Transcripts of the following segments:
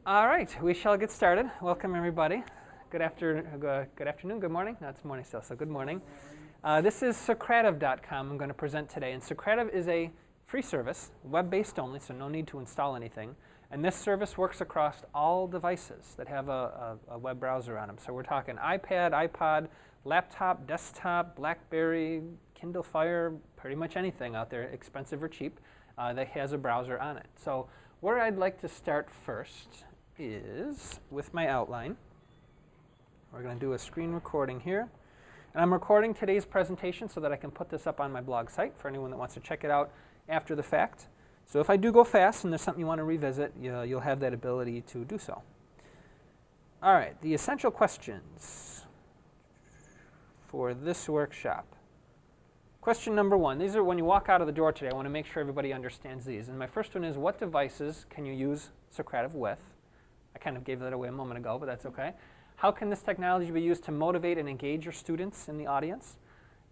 All right, we shall get started. Welcome, everybody. Good afternoon, good morning. No, it's morning still, so good morning. This is Socrative.com I'm going to present today. And Socrative is a free service, web-based only, so no need to install anything. And this service works across all devices that have a web browser on them. So we're talking iPad, iPod, laptop, desktop, BlackBerry, Kindle Fire, pretty much anything out there, expensive or cheap, that has a browser on it. So where I'd like to start first is with my outline. We're going to do a screen recording here. And I'm recording today's presentation so that I can put this up on my blog site for anyone that wants to check it out after the fact. So if I do go fast and there's something you want to revisit, you'll have that ability to do so. All right, the essential questions for this workshop. Question number one. These are when you walk out of the door today. I want to make sure everybody understands these. And my first one is, what devices can you use Socrative with? I kind of gave that away a moment ago, but that's okay. How can this technology be used to motivate and engage your students in the audience?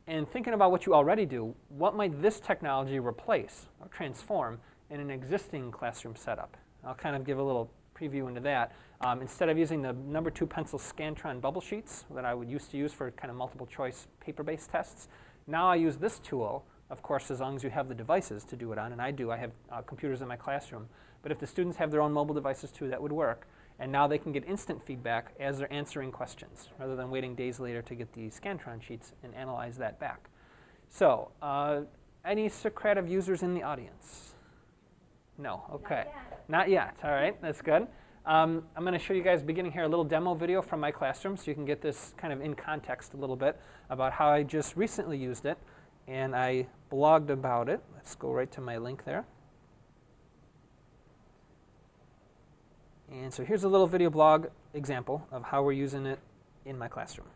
And thinking about what you already do, what might this technology replace or transform in an existing classroom setup? I'll kind of give a little preview into that. Instead of using the number 2 pencil Scantron bubble sheets that I would used to use for kind of multiple choice paper-based tests, now I use this tool, of course, as long as you have the devices to do it on, and I do. I have computers in my classroom. But if the students have their own mobile devices too, that would work. And now they can get instant feedback as they're answering questions, rather than waiting days later to get the Scantron sheets and analyze that back. So, any Socrative users in the audience? No, okay. Not yet, all right, that's good. I'm going to show you guys, beginning here, a little demo video from my classroom so you can get this kind of in context a little bit about how I just recently used it. And I blogged about it. Let's go right to my link there. And so here's a little video blog example of how we're using it in my classroom.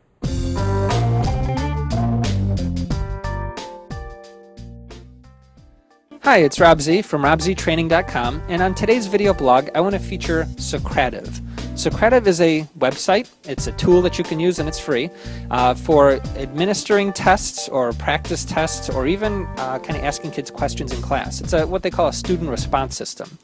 Hi, it's Rob Z from robztraining.com, and on today's video blog, I want to feature Socrative. Socrative is a website. It's a tool that you can use, and it's free, for administering tests or practice tests, or even kind of asking kids questions in class. It's what they call a student response system.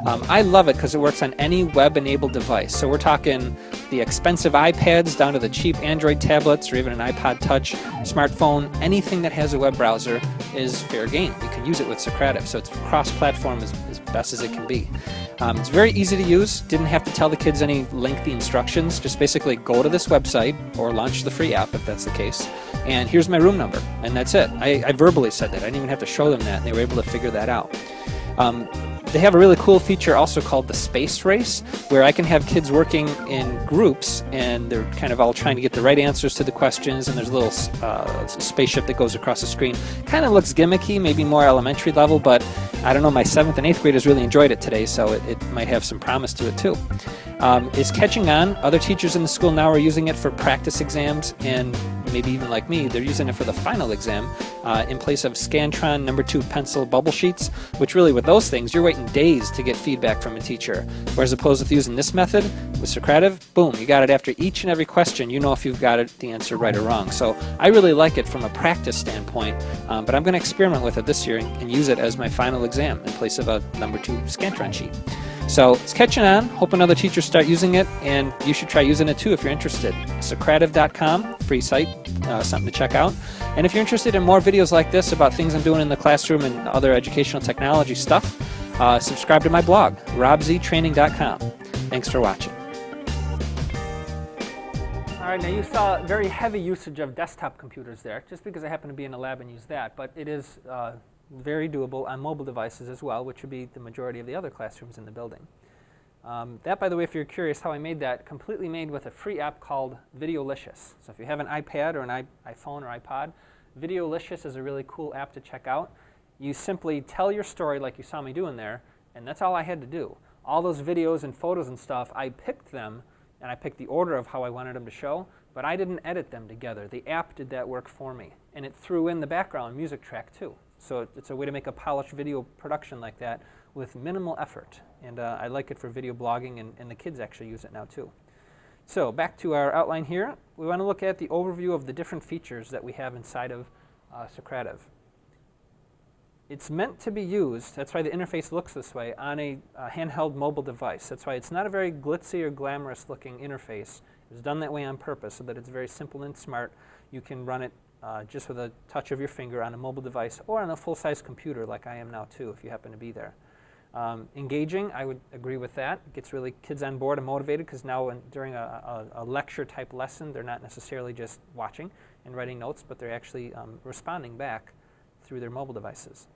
I love it because it works on any web-enabled device. So we're talking the expensive iPads down to the cheap Android tablets or even an iPod Touch smartphone. Anything that has a web browser is fair game. You can use it with Socrative. So it's cross-platform as best as it can be. It's very easy to use. Didn't have to tell the kids any lengthy instructions. Just basically go to this website or launch the free app if that's the case. And here's my room number. And that's it. I verbally said that. I didn't even have to show them that. And they were able to figure that out. They have a really cool feature also called the space race, where I can have kids working in groups and they're kind of all trying to get the right answers to the questions, and there's a little spaceship that goes across the screen. Kind of looks gimmicky, maybe more elementary level, but I don't know, my 7th and 8th graders really enjoyed it today, so it might have some promise to it too. It's catching on. Other teachers in the school now are using it for practice exams, and maybe even like me, they're using it for the final exam in place of Scantron number 2 pencil bubble sheets, which really with those things, you're waiting days to get feedback from a teacher. Whereas opposed with using this method, with Socrative, boom, you got it after each and every question. You know if you've got the answer right or wrong. So I really like it from a practice standpoint, but I'm going to experiment with it this year and use it as my final exam in place of a number 2 Scantron sheet. So it's catching on, hoping other teachers start using it, and you should try using it too if you're interested. Socrative.com, free site, something to check out. And if you're interested in more videos like this about things I'm doing in the classroom and other educational technology stuff, subscribe to my blog, robztraining.com. Thanks for watching. All right, now you saw very heavy usage of desktop computers there, just because I happen to be in a lab and use that, but it is very doable on mobile devices as well, which would be the majority of the other classrooms in the building. That, by the way, if you're curious how I made that, completely made with a free app called Videolicious. So if you have an iPad or an iPhone or iPod, Videolicious is a really cool app to check out. You simply tell your story like you saw me doing there, and that's all I had to do. All those videos and photos and stuff, I picked them, and I picked the order of how I wanted them to show, but I didn't edit them together. The app did that work for me, and it threw in the background music track too. So it's a way to make a polished video production like that with minimal effort. And I like it for video blogging, and the kids actually use it now too. So back to our outline here. We want to look at the overview of the different features that we have inside of Socrative. It's meant to be used, that's why the interface looks this way, on a handheld mobile device. That's why it's not a very glitzy or glamorous looking interface. It was done that way on purpose so that it's very simple and smart. You can run it just with a touch of your finger on a mobile device or on a full-size computer like I am now too, if you happen to be there. Engaging, I would agree with that. It gets really kids on board and motivated because now during a lecture type lesson, they're not necessarily just watching and writing notes, but they're actually responding back through their mobile devices.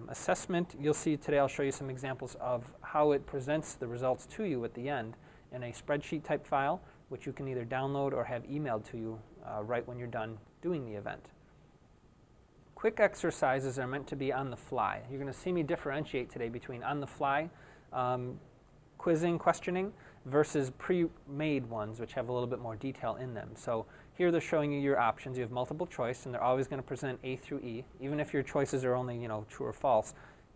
Assessment, you'll see today I'll show you some examples of how it presents the results to you at the end in a spreadsheet type file, which you can either download or have emailed to you right when you're done doing the event. Quick exercises are meant to be on the fly. You're going to see me differentiate today between on the fly quizzing, questioning, versus pre-made ones, which have a little bit more detail in them. So here they're showing you your options. You have multiple choice, and they're always going to present A through E, even if your choices are only, true or false.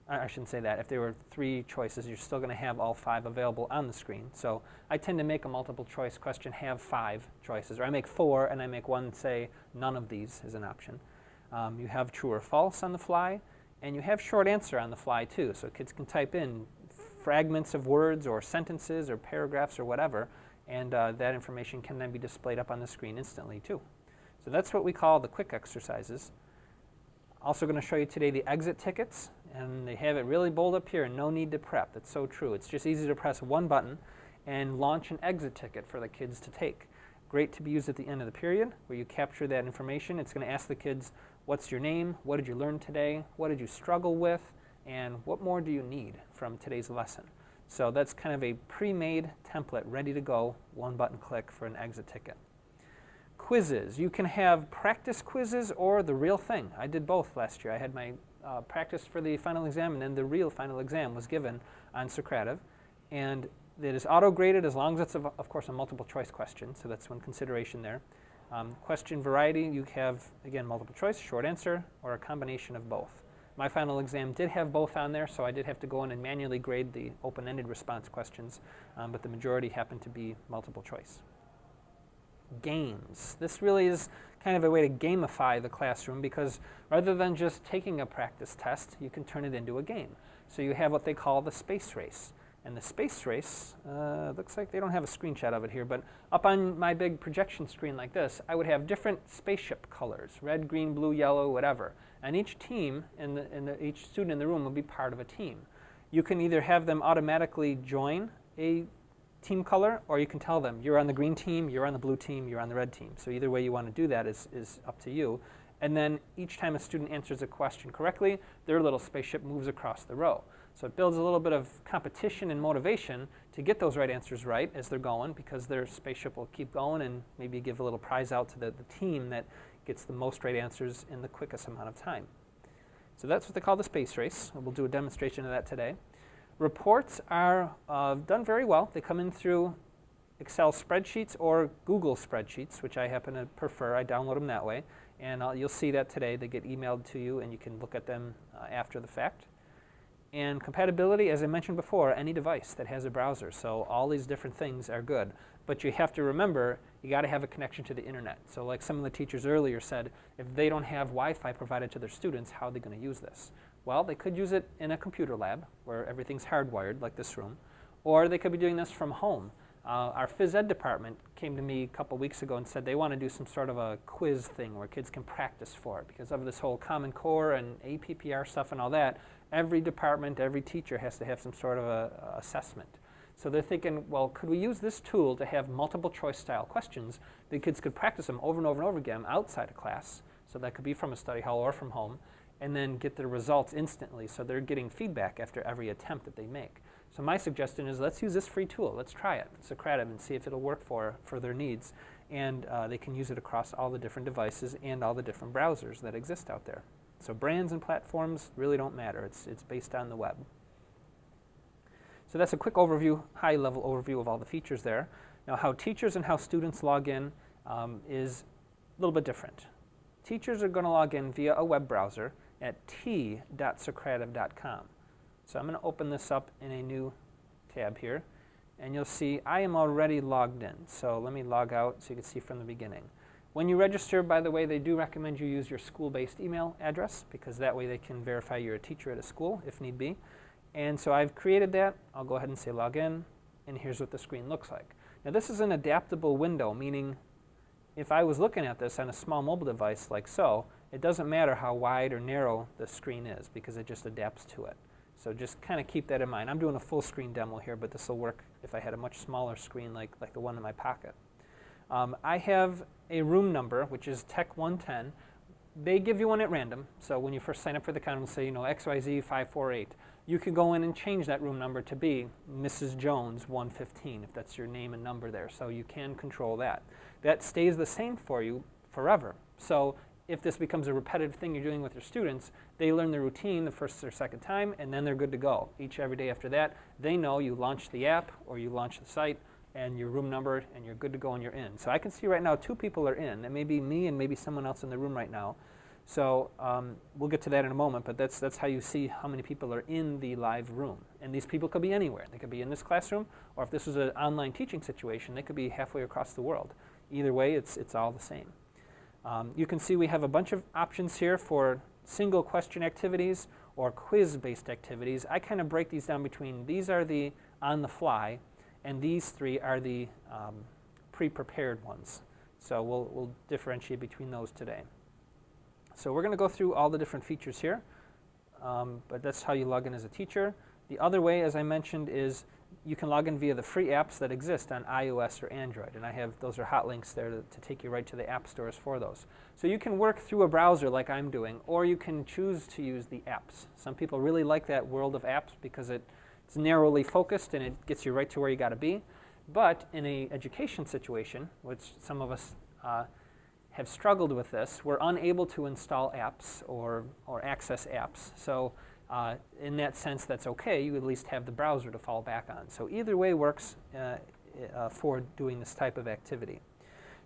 I shouldn't say that. If there were 3 choices, you're still going to have all 5 available on the screen. So I tend to make a multiple choice question have 5 choices, or I make 4 and I make one say none of these is an option. You have true or false on the fly, and you have short answer on the fly too. So kids can type in fragments of words or sentences or paragraphs or whatever, and that information can then be displayed up on the screen instantly too. So that's what we call the quick exercises. Also going to show you today the exit tickets, and they have it really bold up here, no need to prep. That's so true. It's just easy to press one button and launch an exit ticket for the kids to take. Great to be used at the end of the period where you capture that information. It's going to ask the kids, what's your name, what did you learn today, what did you struggle with, and what more do you need from today's lesson. So that's kind of a pre-made template ready to go, one button click for an exit ticket. Quizzes. You can have practice quizzes or the real thing. I did both last year. I had my practice for the final exam, and then the real final exam was given on Socrative. And it is auto-graded as long as it's, of course, a multiple choice question, so that's one consideration there. Question variety, you have, again, multiple choice, short answer, or a combination of both. My final exam did have both on there, so I did have to go in and manually grade the open-ended response questions, but the majority happened to be multiple choice. Games. This really is kind of a way to gamify the classroom because rather than just taking a practice test, you can turn it into a game. So you have what they call the space race. And the space race, looks like they don't have a screenshot of it here, but up on my big projection screen like this, I would have different spaceship colors, red, green, blue, yellow, whatever. And each team, each student in the room will be part of a team. You can either have them automatically join a team color, or you can tell them, you're on the green team, you're on the blue team, you're on the red team. So either way you want to do that is up to you. And then each time a student answers a question correctly, their little spaceship moves across the row. So it builds a little bit of competition and motivation to get those right answers right as they're going, because their spaceship will keep going and maybe give a little prize out to the team that gets the most right answers in the quickest amount of time. So that's what they call the space race. We'll do a demonstration of that today. Reports are done very well. They come in through Excel spreadsheets or Google spreadsheets, which I happen to prefer. I download them that way. And you'll see that today. They get emailed to you, and you can look at them after the fact. And compatibility, as I mentioned before, any device that has a browser. So all these different things are good. But you have to remember, you got to have a connection to the internet. So like some of the teachers earlier said, if they don't have Wi-Fi provided to their students, how are they going to use this? Well, they could use it in a computer lab where everything's hardwired, like this room. Or they could be doing this from home. Our phys ed department came to me a couple weeks ago and said they want to do some sort of a quiz thing where kids can practice for it. Because of this whole Common Core and APPR stuff and all that, every department, every teacher has to have some sort of a assessment. So they're thinking, well, could we use this tool to have multiple choice style questions that kids could practice them over and over and over again outside of class? So that could be from a study hall or from home, and then get the results instantly. So they're getting feedback after every attempt that they make. So my suggestion is let's use this free tool. Let's try it, Socrative, and see if it'll work for their needs. And they can use it across all the different devices and all the different browsers that exist out there. So brands and platforms really don't matter. It's based on the web. So that's a quick overview, high-level overview of all the features there. Now how teachers and how students log in is a little bit different. Teachers are going to log in via a web browser at t.socrative.com. So I'm going to open this up in a new tab here, and you'll see I am already logged in. So let me log out so you can see from the beginning. When you register, by the way, they do recommend you use your school-based email address because that way they can verify you're a teacher at a school if need be. And so I've created that. I'll go ahead and say log in, and here's what the screen looks like. Now this is an adaptable window, meaning if I was looking at this on a small mobile device like so, it doesn't matter how wide or narrow the screen is because it just adapts to it. So just kind of keep that in mind. I'm doing a full screen demo here, but this will work if I had a much smaller screen like the one in my pocket. I have a room number, which is Tech 110. They give you one at random. So when you first sign up for the account, it'll say, XYZ 548. You can go in and change that room number to be Mrs. Jones 115, if that's your name and number there. So you can control that. That stays the same for you forever. So if this becomes a repetitive thing you're doing with your students, they learn the routine the first or second time, and then they're good to go. Every day after that, they know you launched the app or you launched the site, and your room number, and you're good to go and you're in. So I can see right now 2 people are in. That may be me and maybe someone else in the room right now. So we'll get to that in a moment, but that's how you see how many people are in the live room. And these people could be anywhere. They could be in this classroom, or if this was an online teaching situation, they could be halfway across the world. Either way, it's all the same. You can see we have a bunch of options here for single question activities or quiz-based activities. I kind of break these down between these are the on the fly, and these 3 are the pre-prepared ones. So we'll differentiate between those today. So we're going to go through all the different features here, but that's how you log in as a teacher. The other way, as I mentioned, is you can log in via the free apps that exist on iOS or Android, and those are hot links there to take you right to the app stores for those. So you can work through a browser like I'm doing, or you can choose to use the apps. Some people really like that world of apps because it's narrowly focused and it gets you right to where you got to be. But in an education situation, which some of us have struggled with this, we're unable to install apps or access apps. So in that sense, that's okay. You at least have the browser to fall back on. So either way works for doing this type of activity.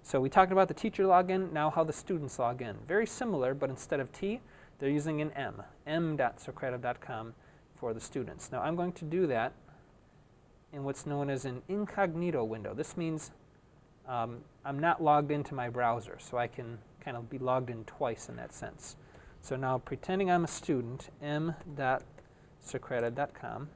So we talked about the teacher login, now how the students log in. Very similar, but instead of T, they're using an M, m.socrative.com for the students. Now I'm going to do that in what's known as an incognito window. This means I'm not logged into my browser, so I can kind of be logged in twice in that sense. So now pretending I'm a student, m.socrative.com,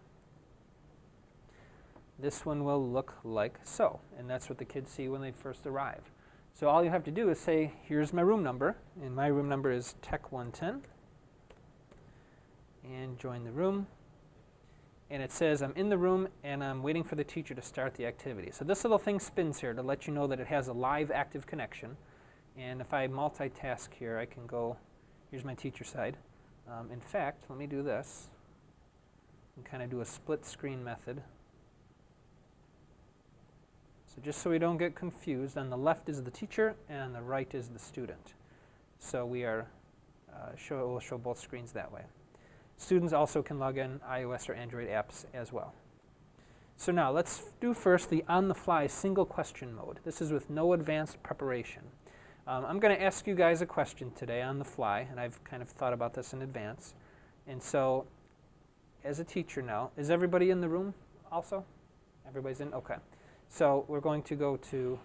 this one will look like so, and that's what the kids see when they first arrive. So all you have to do is say, here's my room number, and my room number is Tech 110, and join the room. And it says I'm in the room and I'm waiting for the teacher to start the activity. So this little thing spins here to let you know that it has a live active connection. And if I multitask here, I can go, here's my teacher side. In fact, let me do this and kind of do a split screen method. So just so we don't get confused, on the left is the teacher and on the right is the student. So we are we'll show both screens that way. Students also can log in iOS or Android apps as well. So now let's do first the on-the-fly single question mode. This is with no advanced preparation. I'm going to ask you guys a question today on the fly, and I've kind of thought about this in advance. And so as a teacher now, is everybody in the room also? Everybody's in? Okay. So we're going to go to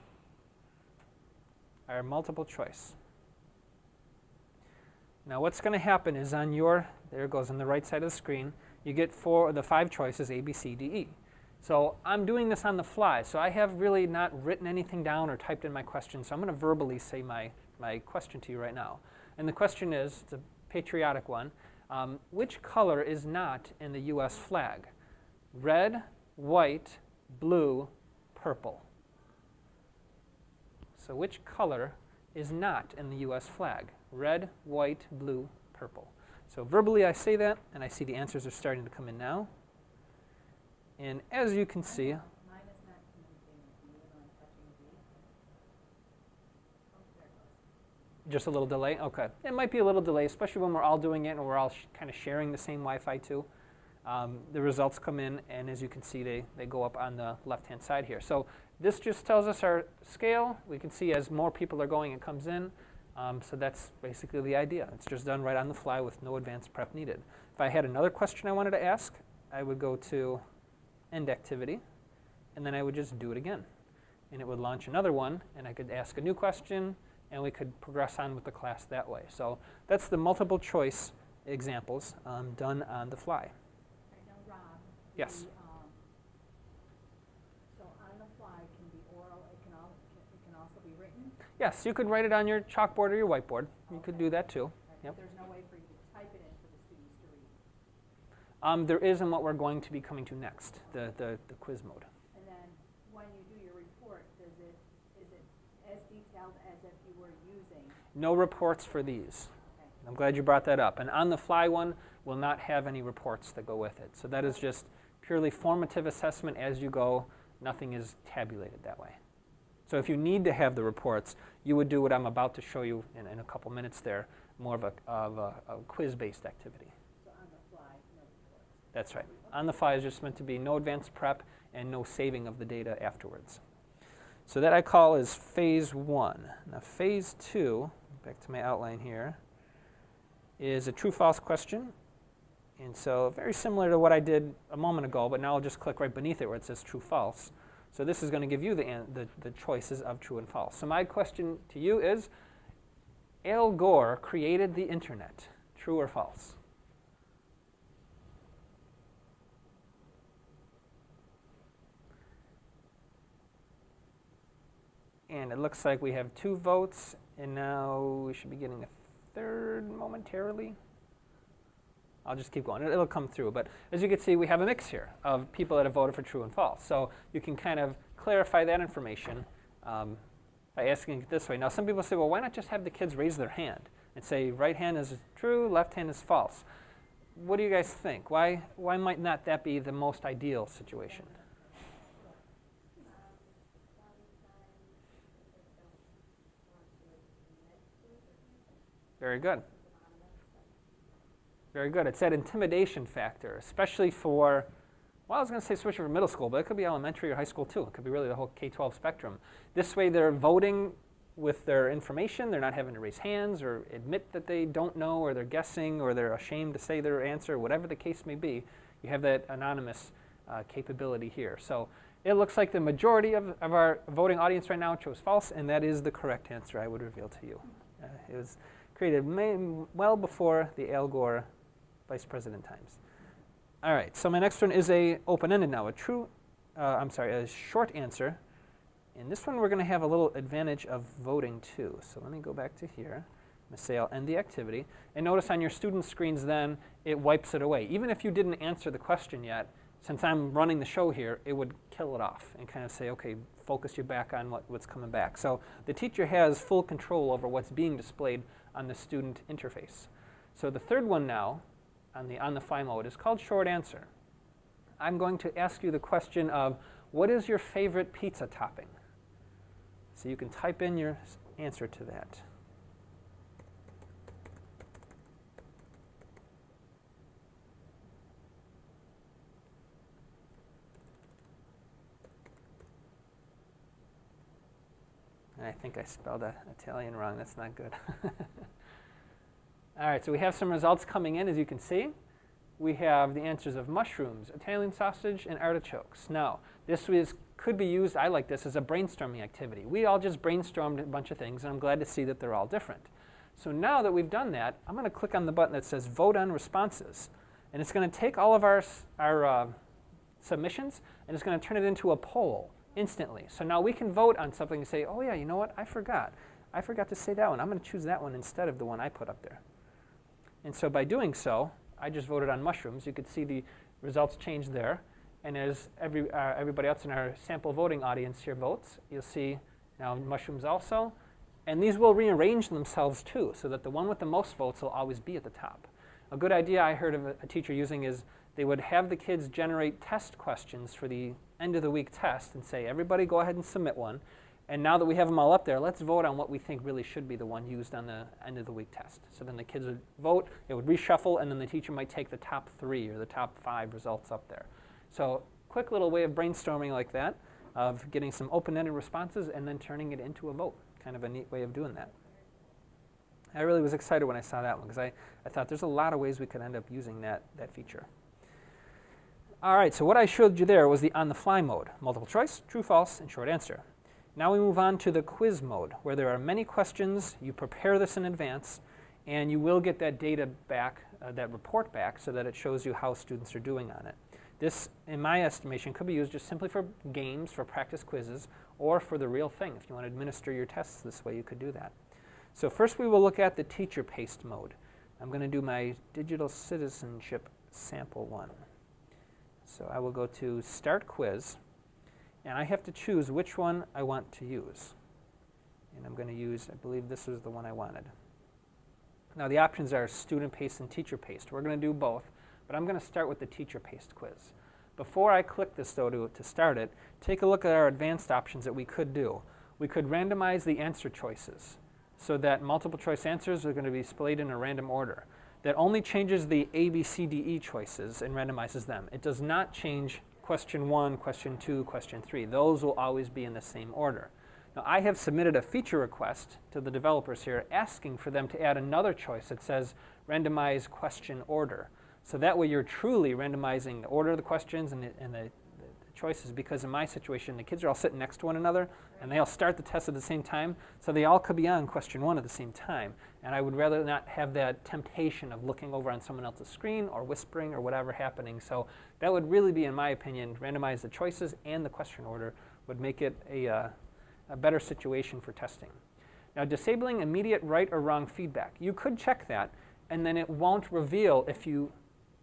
our multiple choice. Now what's going to happen is on your, there it goes on the right side of the screen, you get the 5 choices, A, B, C, D, E. So I'm doing this on the fly, so I have really not written anything down or typed in my question, so I'm going to verbally say my question to you right now. And the question is, it's a patriotic one, which color is not in the U.S. flag? Red, white, blue, purple. So which color is not in the U.S. flag? Red, white, blue, purple. So verbally I say that, and I see the answers are starting to come in now. And as you can see, mine is not communicating with you when I'm touching the oh, there it goes. Just a little delay? Okay. It might be a little delay, especially when we're all doing it and we're all kind of sharing the same Wi-Fi too. The results come in, and as you can see, they go up on the left-hand side here. So this just tells us our scale. We can see as more people are going, it comes in. So that's basically the idea. It's just done right on the fly with no advanced prep needed. If I had another question I wanted to ask, I would go to End Activity, and then I would just do it again. And it would launch another one, and I could ask a new question, and we could progress on with the class that way. So that's the multiple choice examples done on the fly. Right now, Rob. Yes. So on the fly can be oral. It can also be written. Yes, you could write it on your chalkboard or your whiteboard. You could do that too. Right. Yep. There's no way for you to type it in for the students to read. There is in what we're going to be coming to next, the quiz mode. And then when you do your report, is it as detailed as if you were using? No reports for these. Okay. I'm glad you brought that up. And on the fly one will not have any reports that go with it. So that is just purely formative assessment as you go. Nothing is tabulated that way. So if you need to have the reports, you would do what I'm about to show you in a couple minutes there, more of a quiz-based activity. So on the fly, no reports. That's right. On the fly is just meant to be no advanced prep and no saving of the data afterwards. So that I call is phase 1. Now phase 2, back to my outline here, is a true-false question. And so very similar to what I did a moment ago, but now I'll just click right beneath it where it says true-false. So this is going to give you the choices of true and false. So my question to you is, Al Gore created the internet, true or false? And it looks like we have 2 votes, and now we should be getting a third momentarily. I'll just keep going. It'll come through. But as you can see, we have a mix here of people that have voted for true and false. So you can kind of clarify that information by asking it this way. Now, some people say, well, why not just have the kids raise their hand and say right hand is true, left hand is false? What do you guys think? Why might not that be the most ideal situation? Very good. Very good. It's that intimidation factor, especially for, well, I was going to say especially for middle school, but it could be elementary or high school too. It could be really the whole K-12 spectrum. This way they're voting with their information. They're not having to raise hands or admit that they don't know or they're guessing or they're ashamed to say their answer, whatever the case may be. You have that anonymous capability here. So it looks like the majority of our voting audience right now chose false, and that is the correct answer I would reveal to you. It was created well before the Al Gore vice president times. All right, so my next one is a open-ended now, a short answer. In this one, we're going to have a little advantage of voting too. So let me go back to here. I'm going to say I'll end the activity. And notice on your student screens then, it wipes it away. Even if you didn't answer the question yet, since I'm running the show here, it would kill it off and kind of say, okay, focus you back on what's coming back. So the teacher has full control over what's being displayed on the student interface. So the third one now, on the fly mode, is called short answer. I'm going to ask you the question of, what is your favorite pizza topping? So you can type in your answer to that. I think I spelled Italian wrong. That's not good. All right, so we have some results coming in, as you can see. We have the answers of mushrooms, Italian sausage, and artichokes. Now, this could be used, I like this, as a brainstorming activity. We all just brainstormed a bunch of things, and I'm glad to see that they're all different. So now that we've done that, I'm going to click on the button that says Vote on Responses. And it's going to take all of our submissions, and it's going to turn it into a poll instantly. So now we can vote on something and say, oh yeah, you know what, I forgot to say that one. I'm going to choose that one instead of the one I put up there. And so by doing so, I just voted on mushrooms. You could see the results change there. And as everybody else in our sample voting audience here votes, you'll see now mushrooms also. And these will rearrange themselves too, so that the one with the most votes will always be at the top. A good idea I heard of a teacher using is they would have the kids generate test questions for the end of the week test and say, everybody go ahead and submit one. And now that we have them all up there, let's vote on what we think really should be the one used on the end of the week test. So then the kids would vote, it would reshuffle, and then the teacher might take the top 3 or the top 5 results up there. So quick little way of brainstorming like that, of getting some open-ended responses and then turning it into a vote. Kind of a neat way of doing that. I really was excited when I saw that one because I thought there's a lot of ways we could end up using that feature. All right, so what I showed you there was the on-the-fly mode. Multiple choice, true, false, and short answer. Now we move on to the quiz mode, where there are many questions. You prepare this in advance, and you will get that data back, that report back, so that it shows you how students are doing on it. This, in my estimation, could be used just simply for games, for practice quizzes, or for the real thing. If you want to administer your tests this way, you could do that. So first we will look at the teacher-paced mode. I'm going to do my digital citizenship sample one. So I will go to Start Quiz, and I have to choose which one I want to use. And I'm going to use, I believe this was the one I wanted. Now the options are student-paced and teacher-paced. We're going to do both, but I'm going to start with the teacher-paced quiz. Before I click this, though, to start it, take a look at our advanced options that we could do. We could randomize the answer choices so that multiple choice answers are going to be displayed in a random order. That only changes the A, B, C, D, E choices and randomizes them. It does not change question 1, question 2, question 3. Those will always be in the same order. Now, I have submitted a feature request to the developers here asking for them to add another choice that says randomize question order. So that way you're truly randomizing the order of the questions and the choices, because in my situation, the kids are all sitting next to one another, and they all start the test at the same time, so they all could be on question 1 at the same time. And I would rather not have that temptation of looking over on someone else's screen or whispering or whatever happening. So that would really be, in my opinion, randomize the choices and the question order would make it a better situation for testing. Now, disabling immediate right or wrong feedback. You could check that, and then it won't reveal if you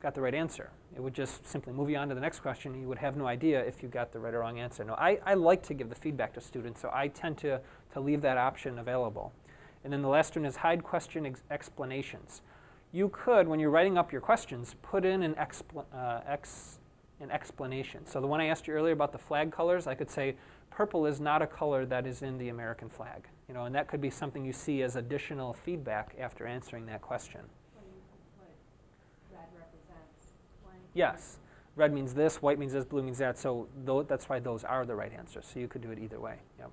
got the right answer. It would just simply move you on to the next question. You would have no idea if you got the right or wrong answer. Now, I like to give the feedback to students, so I tend to leave that option available. And then the last one is hide question explanations. You could, when you're writing up your questions, put in an explanation. So the one I asked you earlier about the flag colors, I could say, purple is not a color that is in the American flag. You know, and that could be something you see as additional feedback after answering that question. Yes. Red means this, white means this, blue means that, so that's why those are the right answers. So you could do it either way. Yep.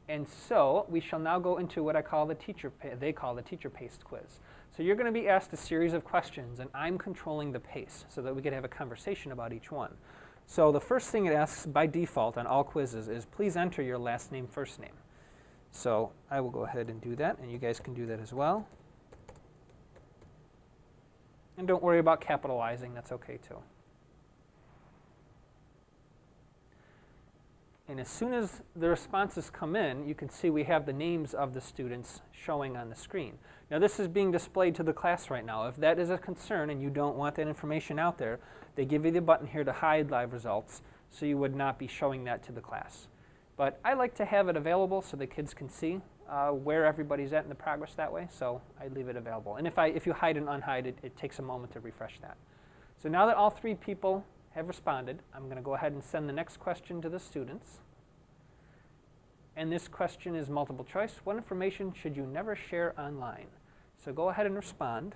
And so we shall now go into what they call the teacher-paced quiz. So you're going to be asked a series of questions, and I'm controlling the pace so that we can have a conversation about each one. So the first thing it asks by default on all quizzes is please enter your last name, first name. So I will go ahead and do that, and you guys can do that as well. And don't worry about capitalizing, that's okay too. And as soon as the responses come in, you can see we have the names of the students showing on the screen. Now this is being displayed to the class right now. If that is a concern and you don't want that information out there, they give you the button here to hide live results, so you would not be showing that to the class. But I like to have it available so the kids can see where everybody's at in the progress that way, so I leave it available. And if you hide and unhide it, it takes a moment to refresh that. So now that all 3 people have responded, I'm going to go ahead and send the next question to the students. And this question is multiple choice. What information should you never share online? So go ahead and respond.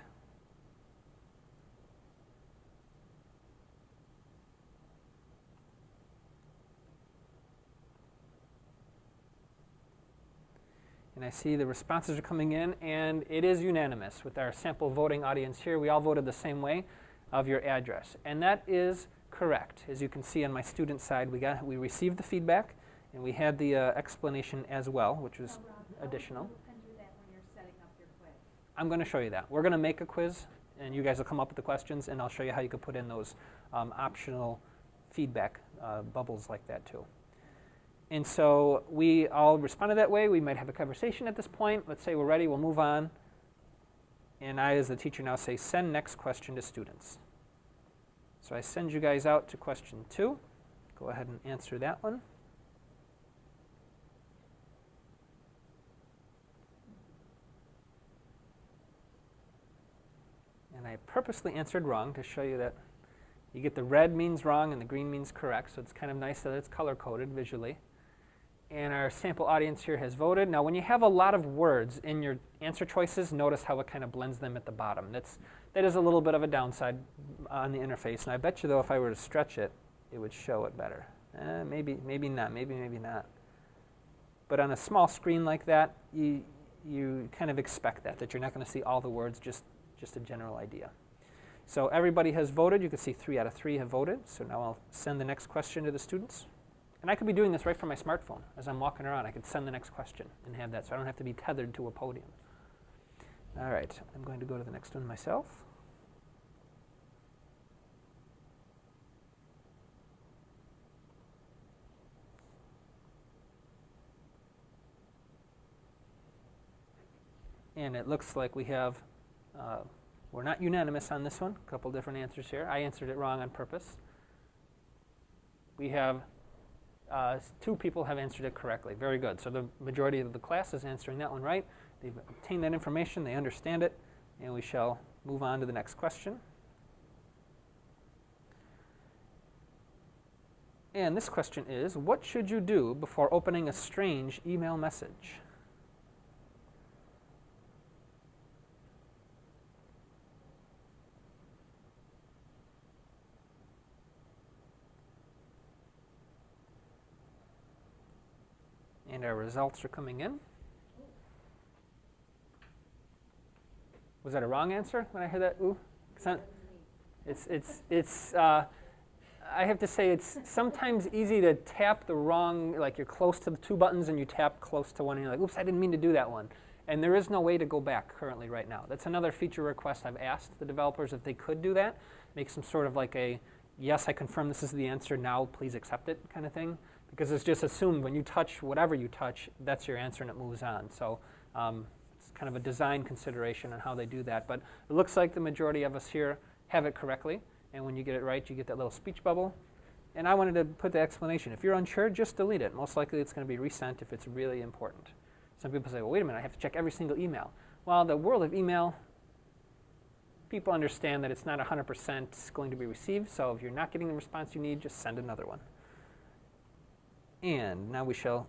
And I see the responses are coming in, and it is unanimous with our sample voting audience here. We all voted the same way of your address. And that is correct. As you can see on my student side, we received the feedback, and we had the explanation as well, which was additional. How do you do that when you're setting up your quiz? I'm going to show you that. We're going to make a quiz, and you guys will come up with the questions, and I'll show you how you could put in those optional feedback bubbles like that too. And so we all responded that way. We might have a conversation at this point. Let's say we're ready. We'll move on. And I, as the teacher, now say, send next question to students. So I send you guys out to question 2. Go ahead and answer that one. And I purposely answered wrong to show you that you get the red means wrong and the green means correct. So it's kind of nice that it's color-coded visually. And our sample audience here has voted. Now, when you have a lot of words in your answer choices, notice how it kind of blends them at the bottom. That is a little bit of a downside on the interface. And I bet you, though, if I were to stretch it, it would show it better. Maybe not. Maybe not. But on a small screen like that, you kind of expect that you're not going to see all the words, just a general idea. So everybody has voted. You can see 3 out of 3 have voted. So now I'll send the next question to the students. And I could be doing this right from my smartphone. As I'm walking around, I could send the next question and have that, so I don't have to be tethered to a podium. All right, I'm going to go to the next one myself. And it looks like we have, we're not unanimous on this one. A couple different answers here. I answered it wrong on purpose. We have 2 people have answered it correctly. Very good. So the majority of the class is answering that one right. They've obtained that information. They understand it. And we shall move on to the next question. And this question is, what should you do before opening a strange email message? And our results are coming in. Was that a wrong answer when I heard that? Ooh, I have to say it's sometimes easy to tap the wrong, like you're close to the 2 buttons and you tap close to one and you're like, oops, I didn't mean to do that one. And there is no way to go back currently right now. That's another feature request I've asked the developers if they could do that. Make some sort of like a, yes, I confirm this is the answer, now please accept it kind of thing. Because it's just assumed when you touch whatever you touch, that's your answer and it moves on. So it's kind of a design consideration on how they do that. But it looks like the majority of us here have it correctly. And when you get it right, you get that little speech bubble. And I wanted to put the explanation. If you're unsure, just delete it. Most likely it's going to be resent if it's really important. Some people say, well, wait a minute, I have to check every single email. Well, the world of email, people understand that it's not 100% going to be received. So if you're not getting the response you need, just send another one. And now we shall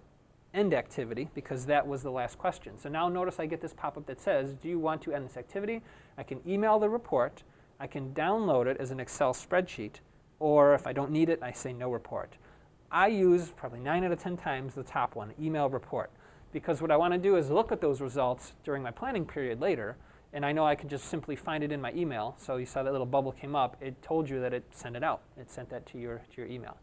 end activity because that was the last question. So now notice I get this pop-up that says, do you want to end this activity? I can email the report. I can download it as an Excel spreadsheet. Or if I don't need it, I say no report. I use probably 9 out of 10 times the top one, email report. Because what I want to do is look at those results during my planning period later. And I know I can just simply find it in my email. So you saw that little bubble came up. It told you that it sent it out. It sent that to your email.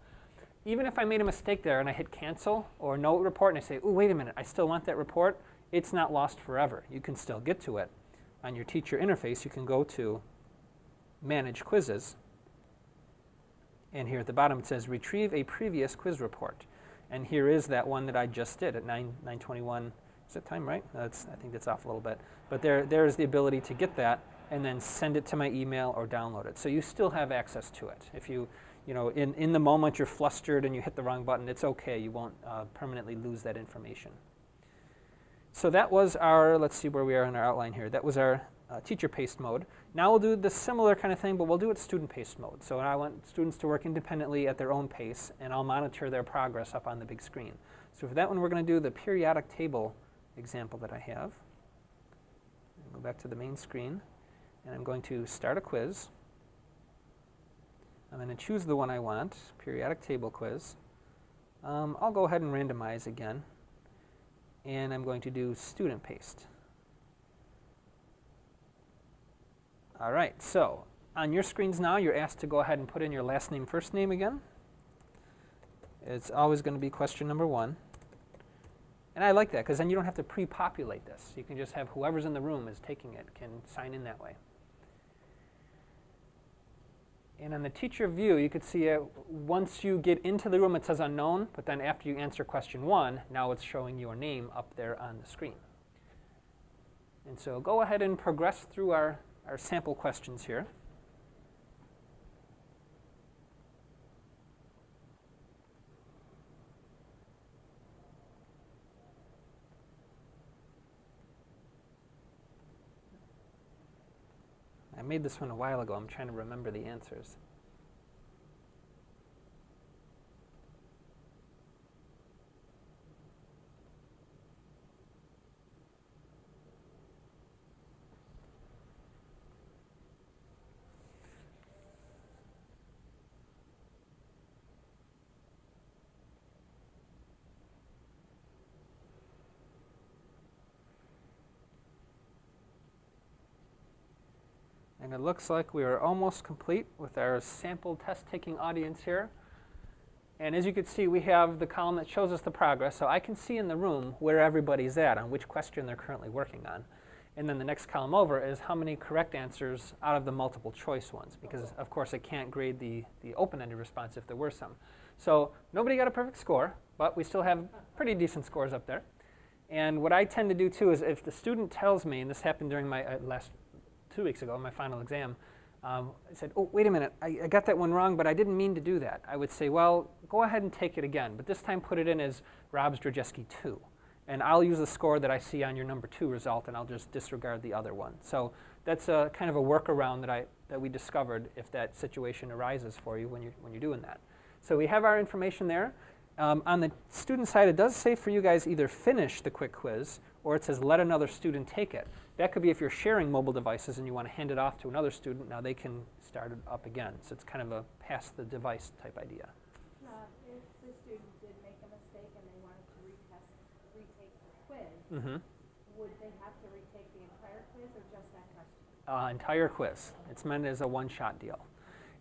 Even if I made a mistake there and I hit cancel or no report and I say, oh, wait a minute, I still want that report, it's not lost forever. You can still get to it. On your teacher interface, you can go to Manage Quizzes. And here at the bottom it says Retrieve a Previous Quiz Report. And here is that one that I just did at 9:21. Is that time right? I think that's off a little bit. But there's the ability to get that and then send it to my email or download it. So you still have access to it. If you know, in the moment you're flustered and you hit the wrong button, it's okay. You won't permanently lose that information. So that was our, let's see where we are in our outline here. That was our teacher paced mode. Now we'll do the similar kind of thing, but we'll do it student paced mode. So I want students to work independently at their own pace, and I'll monitor their progress up on the big screen. So for that one, we're going to do the periodic table example that I have. I'll go back to the main screen, and I'm going to start a quiz. I'm going to choose the one I want, periodic table quiz. I'll go ahead and randomize again. And I'm going to do student paced. All right, so on your screens now, you're asked to go ahead and put in your last name, first name again. It's always going to be question number 1. And I like that because then you don't have to pre-populate this. You can just have whoever's in the room is taking it can sign in that way. And on the teacher view, you could see once you get into the room, it says unknown. But then after you answer question 1, now it's showing your name up there on the screen. And so go ahead and progress through our sample questions here. I made this one a while ago. I'm trying to remember the answers. And it looks like we are almost complete with our sample test-taking audience here. And as you can see, we have the column that shows us the progress. So I can see in the room where everybody's at on which question they're currently working on. And then the next column over is how many correct answers out of the multiple choice ones, because of course it can't grade the open-ended response if there were some. So nobody got a perfect score, but we still have pretty decent scores up there. And what I tend to do too is if the student tells me, and this happened during my last 2 weeks ago, my final exam, I said, oh, wait a minute, I got that one wrong, but I didn't mean to do that. I would say, well, go ahead and take it again, but this time put it in as Rob Zdrojewski 2. And I'll use the score that I see on your number 2 result, and I'll just disregard the other one. So that's a kind of a workaround that we discovered if that situation arises for you when you're doing that. So we have our information there. On the student side, it does say for you guys either finish the quick quiz or it says let another student take it. That could be if you're sharing mobile devices and you want to hand it off to another student. Now they can start it up again. So it's kind of a pass the device type idea. If the student did make a mistake and they wanted to retake the quiz, would they have to retake the entire quiz or just that question? Entire quiz. It's meant as a one-shot deal.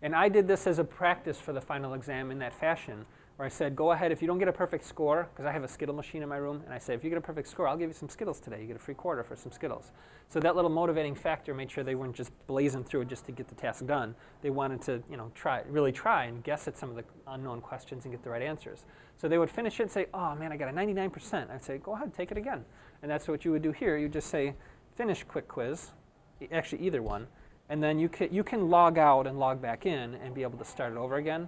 And I did this as a practice for the final exam in that fashion, where I said, go ahead, if you don't get a perfect score, because I have a Skittle machine in my room, and I say, if you get a perfect score, I'll give you some Skittles today. You get a free quarter for some Skittles. So that little motivating factor made sure they weren't just blazing through it just to get the task done. They wanted to, really try and guess at some of the unknown questions and get the right answers. So they would finish it and say, oh man, I got a 99%. I'd say, go ahead, take it again. And that's what you would do here. You just say, finish quick quiz, actually either one, and then you can log out and log back in and be able to start it over again.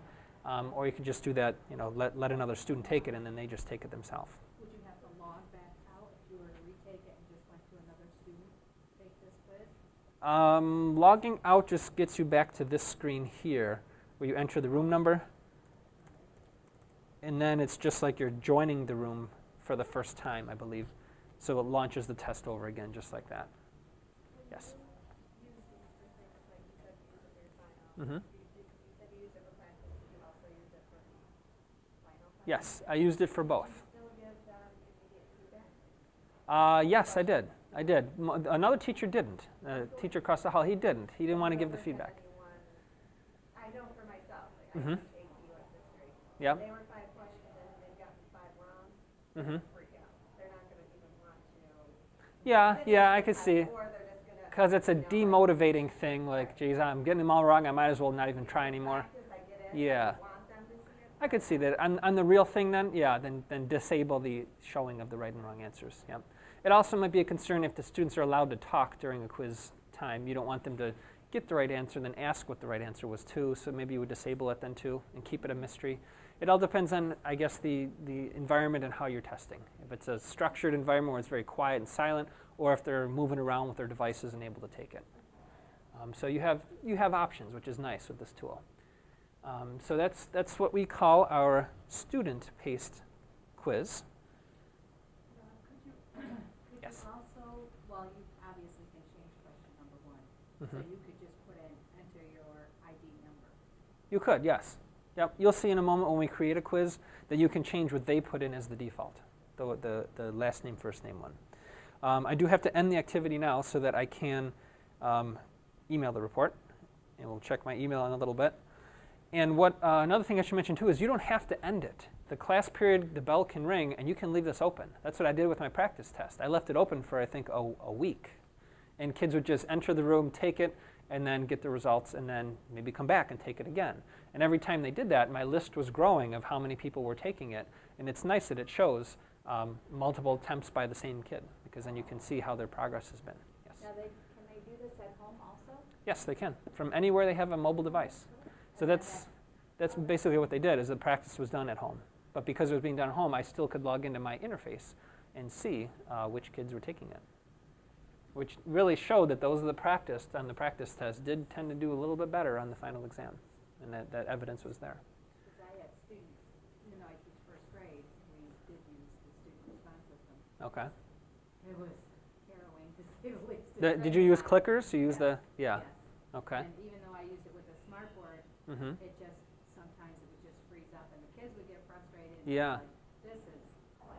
Or you could just do that, let another student take it and then they just take it themselves. Would you have to log back out if you were to retake it and just went to another student to take this quiz? Logging out just gets you back to this screen here where you enter the room number. And then it's just like you're joining the room for the first time, I believe. So it launches the test over again just like that. Yes? Mm-hmm. Yes, I used it for both. Yes, I did. Another teacher didn't. A teacher across the hall, he didn't. He didn't want to give the feedback. I know for myself, I teach AP US history. Yeah. They were 5 questions and they've gotten 5 wrong. Freak out. They're not going to even want to. Yeah, I could see. Or they're just going to. Because it's a demotivating thing. Like, geez, I'm getting them all wrong. I might as well not even try anymore. Yeah. I could see that. On the real thing then, then disable the showing of the right and wrong answers. Yeah. It also might be a concern if the students are allowed to talk during a quiz time. You don't want them to get the right answer and then ask what the right answer was too, so maybe you would disable it then too and keep it a mystery. It all depends on, I guess, the environment and how you're testing. If it's a structured environment where it's very quiet and silent, or if they're moving around with their devices and able to take it. So you have options, which is nice with this tool. So that's what we call our student-paced quiz. Yes. Also, well, you obviously can change question number 1. So you could just enter your ID number. You could, yes. Yep. You'll see in a moment when we create a quiz that you can change what they put in as the default, the last name, first name one. I do have to end the activity now so that I can email the report, and we'll check my email in a little bit. And another thing I should mention too is you don't have to end it. The class period, the bell can ring, and you can leave this open. That's what I did with my practice test. I left it open for, I think, a week. And kids would just enter the room, take it, and then get the results, and then maybe come back and take it again. And every time they did that, my list was growing of how many people were taking it. And it's nice that it shows multiple attempts by the same kid, because then you can see how their progress has been. Yes. Now, can they do this at home also? Yes, they can, from anywhere they have a mobile device. So that's basically what they did, is the practice was done at home. But because it was being done at home, I still could log into my interface and see which kids were taking it, which really showed that those that practiced on the practice test did tend to do a little bit better on the final exam, and that evidence was there. Because I had students, even though I teach first grade, we did use the student response system. Okay. It was harrowing to say the least. Did you use clickers? You use yes. Yeah. Yes. Okay. And even though I used it with a smartboard, it just, sometimes it would just freeze up and the kids would get frustrated. Yeah. Like, this is cool.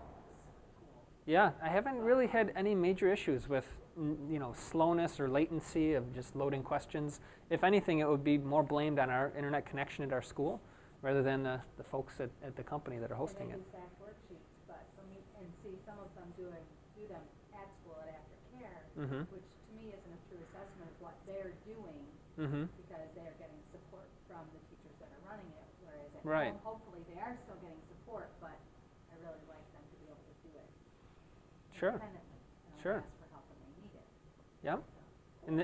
Yeah, I haven't really had any major issues with slowness or latency of just loading questions. If anything, it would be more blamed on our internet connection at our school. rather than the folks at the company that are hosting and it. they do fact worksheets, but for me, and see some of them do them at school at aftercare, Mm-hmm. which to me isn't a true assessment of what they're doing Mm-hmm. because they are getting support from the teachers that are running it, whereas at Right. home, hopefully they are still getting support, but I really like them to be able to do it Sure. independently. And Sure. ask for help when they need it. Yep.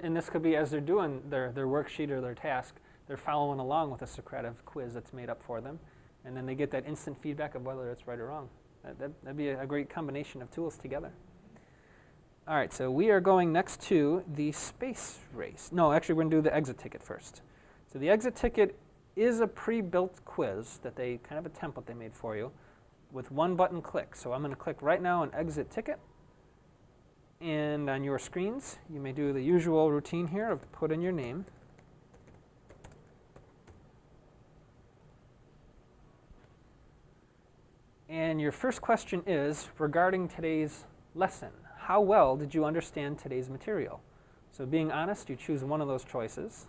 And this could be as they're doing their worksheet or their task, they're following along with a Socrative quiz that's made up for them, and then they get that instant feedback of whether it's right or wrong. That'd be a great combination of tools together. All right, so we are going next to the space race. No, actually, we're going to do the exit ticket first. So the exit ticket is a pre-built quiz that they kind of a template they made for you with one button click. So I'm going to click right now on exit ticket. And on your screens, you may do the usual routine here of put in your name. And your first question is regarding today's lesson. How well did you understand today's material? So being honest, you choose one of those choices.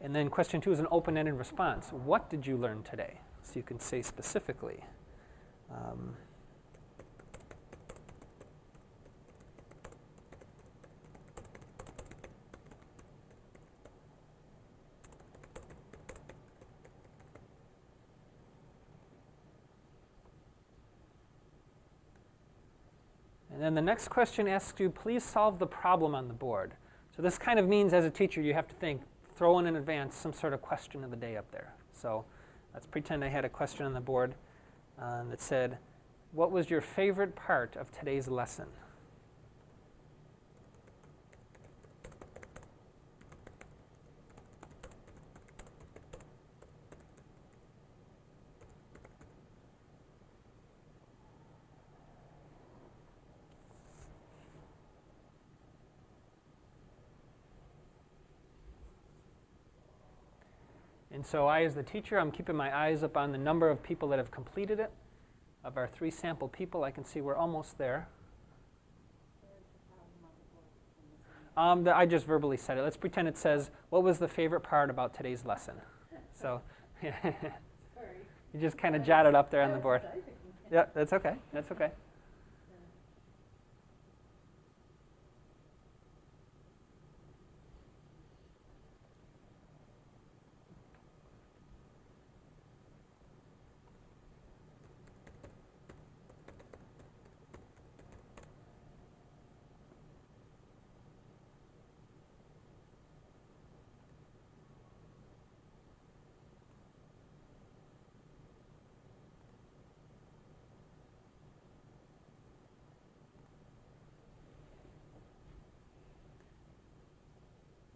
And then question 2 is an open-ended response. What did you learn today? So you can say specifically. And then the next question asks you, please solve the problem on the board. So this kind of means as a teacher you have to think, throw in advance some sort of question of the day up there. So let's pretend I had a question on the board that said, what was your favorite part of today's lesson? And so I, as the teacher, I'm keeping my eyes up on the number of people that have completed it. Of our 3 sample people, I can see we're almost there. I just verbally said it. Let's pretend it says, what was the favorite part about today's lesson? So you just kind of jot it up there on the board. Yeah, that's okay. That's okay.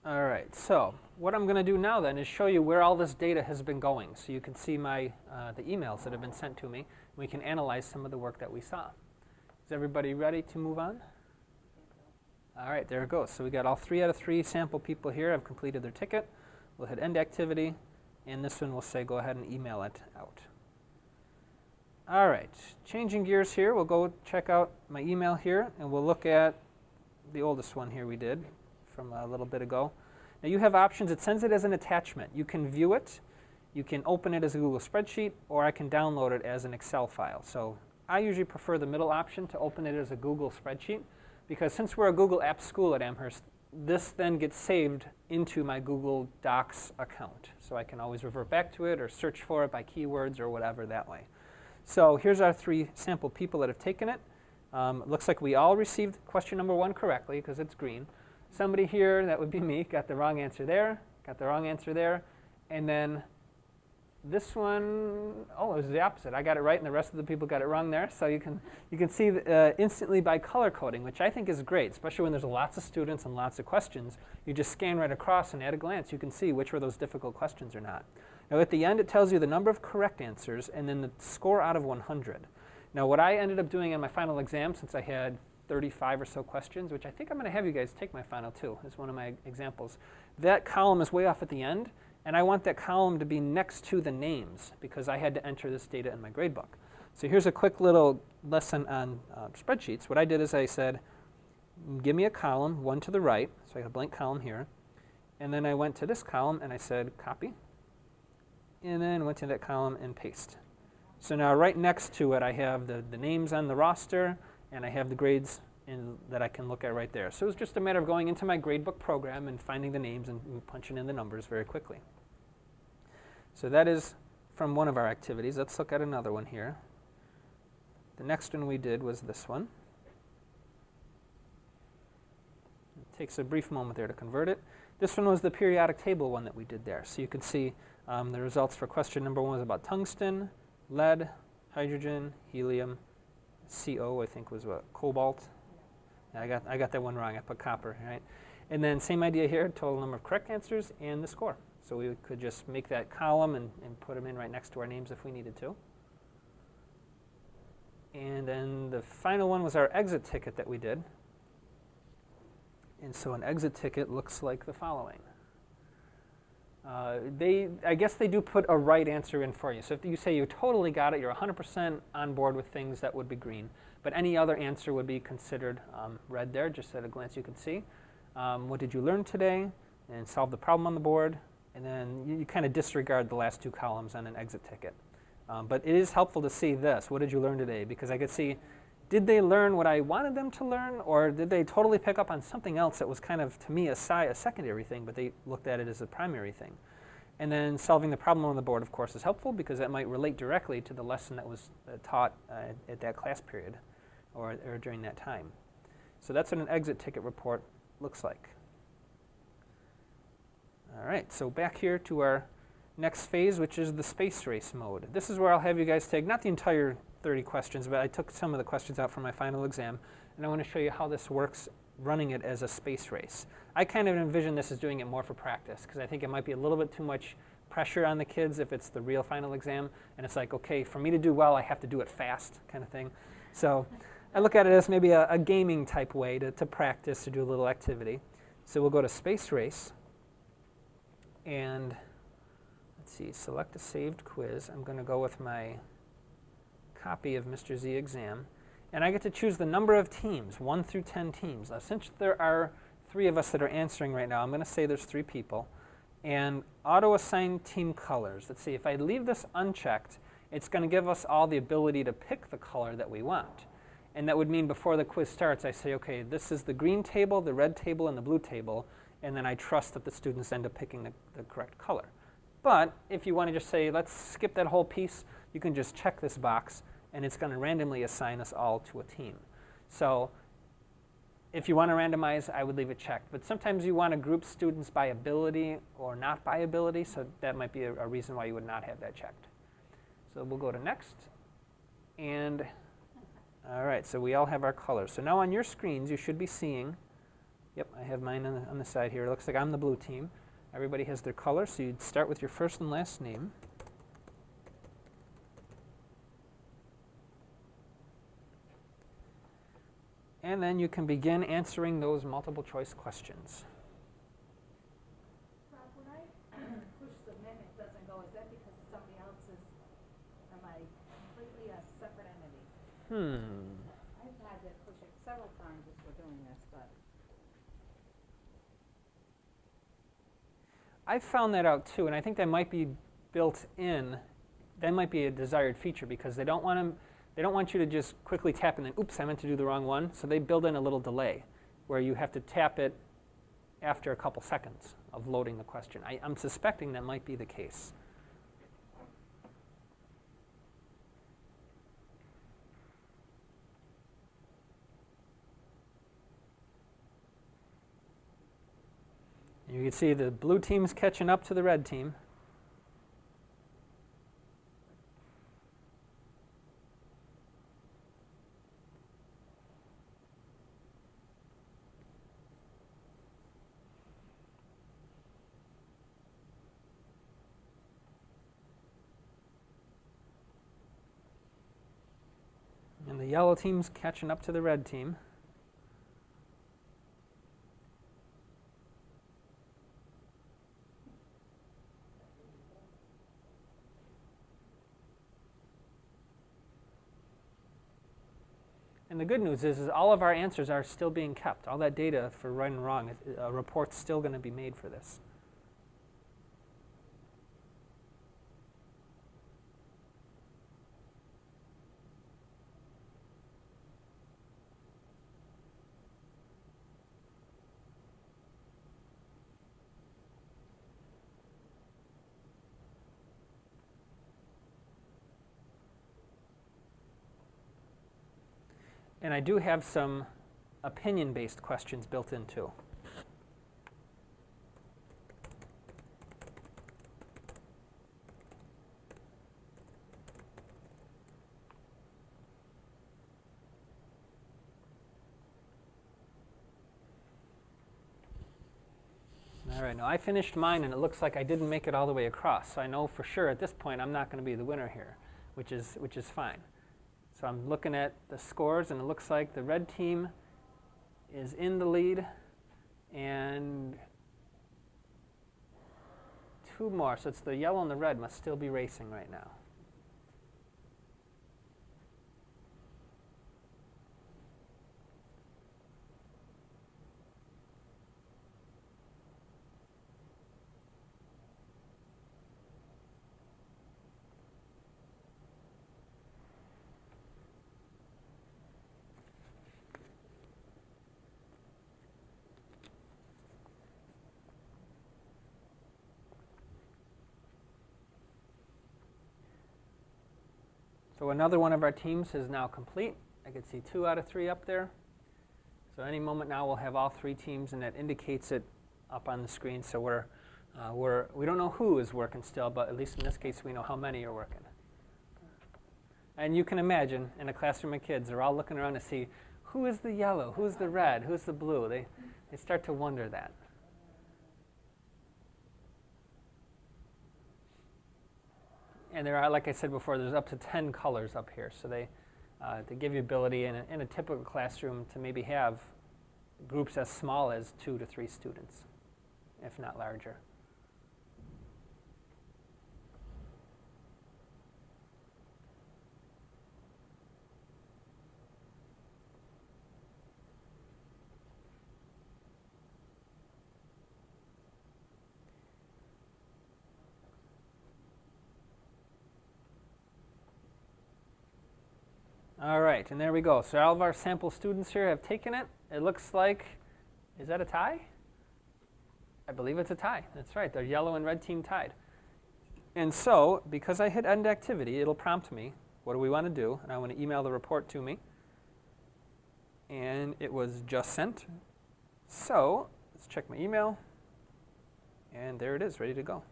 All right, so what I'm going to do now then is show you where all this data has been going. So you can see my the emails that have been sent to me. We can analyze some of the work that we saw. Is everybody ready to move on? All right, there it goes. So we got all 3 out of 3 sample people here have completed their ticket. We'll hit end activity, and this one will say go ahead and email it out. All right, changing gears here, we'll go check out my email here, and we'll look at the oldest one here we did from a little bit ago. Now you have options. It sends it as an attachment. You can view it, you can open it as a Google spreadsheet, or I can download it as an Excel file. So I usually prefer the middle option, to open it as a Google spreadsheet, because since we're a Google Apps school at Amherst, this then gets saved into my Google Docs account. So I can always revert back to it or search for it by keywords or whatever that way. So here's our 3 sample people that have taken it. It looks like we all received question number 1 correctly because it's green. Somebody here, that would be me, got the wrong answer there, got the wrong answer there, and then this one, oh, it was the opposite. I got it right, and the rest of the people got it wrong there. So you can see instantly by color coding, which I think is great, especially when there's lots of students and lots of questions. You just scan right across, and at a glance, you can see which were those difficult questions or not. Now, at the end, it tells you the number of correct answers and then the score out of 100. Now, what I ended up doing in my final exam, since I had 35 or so questions, which I think I'm going to have you guys take my final too, as one of my examples. That column is way off at the end, and I want that column to be next to the names because I had to enter this data in my gradebook. So here's a quick little lesson on spreadsheets. What I did is I said, give me a column, one to the right, so I got a blank column here, And then I went to this column and I said copy. And then went to that column and paste. So now right next to it I have the names on the roster and I have the grades that I can look at right there. So it was just a matter of going into my gradebook program and finding the names and punching in the numbers very quickly. So that is from one of our activities. Let's look at another one here. The next one we did was this one. It takes a brief moment there to convert it. This one was the periodic table one that we did there. So you can see the results for question number 1 was about tungsten, lead, hydrogen, helium, CO I think was what, cobalt. Yeah, I got that one wrong. I put copper, right? And then same idea here, total number of correct answers and the score. So we could just make that column and put them in right next to our names if we needed to. And then the final one was our exit ticket that we did. And so an exit ticket looks like the following. I guess they do put a right answer in for you. So if you say you totally got it, you're 100% on board with things, that would be green. But any other answer would be considered red there, just at a glance you can see. What did you learn today? And solve the problem on the board. And then you kind of disregard the last 2 columns on an exit ticket. But it is helpful to see this. What did you learn today? Because I could see, did they learn what I wanted them to learn? Or did they totally pick up on something else that was kind of, to me, a secondary thing, but they looked at it as a primary thing? And then solving the problem on the board, of course, is helpful because that might relate directly to the lesson that was taught at that class period or during that time. So that's what an exit ticket report looks like. All right, so back here to our next phase, which is the space race mode. This is where I'll have you guys take, not the entire 30 questions, but I took some of the questions out for my final exam, and I want to show you how this works running it as a space race. I kind of envision this as doing it more for practice, because I think it might be a little bit too much pressure on the kids if it's the real final exam, and it's like, okay, for me to do well, I have to do it fast, kind of thing. So I look at it as maybe a gaming type way to practice, to do a little activity. So we'll go to space race, and let's see, select a saved quiz. I'm going to go with my copy of Mr. Z exam. And I get to choose the number of teams, 1 through 10 teams. Now, since there are 3 of us that are answering right now, I'm going to say there's 3 people. And auto-assign team colors. Let's see, if I leave this unchecked, it's going to give us all the ability to pick the color that we want. And that would mean before the quiz starts, I say, okay, this is the green table, the red table, and the blue table. And then I trust that the students end up picking the correct color. But if you want to just say, let's skip that whole piece, you can just check this box, and it's going to randomly assign us all to a team. So if you want to randomize, I would leave it checked. But sometimes you want to group students by ability or not by ability, so that might be a reason why you would not have that checked. So we'll go to next. And all right, so we all have our colors. So now on your screens, you should be seeing, yep, I have mine on the side here. It looks like I'm the blue team. Everybody has their color, so you'd start with your first and last name. And then you can begin answering those multiple choice questions. Rob, when I push submit and it doesn't go, is that because somebody else is, am I completely a separate entity? I've had to push it several times as we're doing this, but. I've found that out too, and I think that might be built in. That might be a desired feature because they don't want you to just quickly tap and then, oops, I meant to do the wrong one. So they build in a little delay where you have to tap it after a couple seconds of loading the question. I'm suspecting that might be the case. You can see the blue team's catching up to the red team. And the yellow team's catching up to the red team. And the good news is all of our answers are still being kept. All that data for right and wrong, a report's still going to be made for this. And I do have some opinion-based questions built in too. All right, now I finished mine, and it looks like I didn't make it all the way across. So I know for sure at this point I'm not going to be the winner here, which is fine. So I'm looking at the scores, and it looks like the red team is in the lead, and 2 more. So it's the yellow and the red must still be racing right now. So another one of our teams is now complete. I can see 2 out of 3 up there. So any moment now we'll have all 3 teams, and that indicates it up on the screen. So we don't know who is working still, but at least in this case we know how many are working. And you can imagine in a classroom of kids, they're all looking around to see who is the yellow, who's the red, who's the blue. They start to wonder that. And there are, like I said before, there's up to 10 colors up here. So they give you ability in a typical classroom to maybe have groups as small as 2 to 3 students, if not larger. All right, and there we go. So all of our sample students here have taken it. It looks like, is that a tie? I believe it's a tie. That's right, the yellow and red team tied. And so, because I hit end activity, it'll prompt me, what do we want to do? And I want to email the report to me. And it was just sent. So, let's check my email. And there it is, ready to go.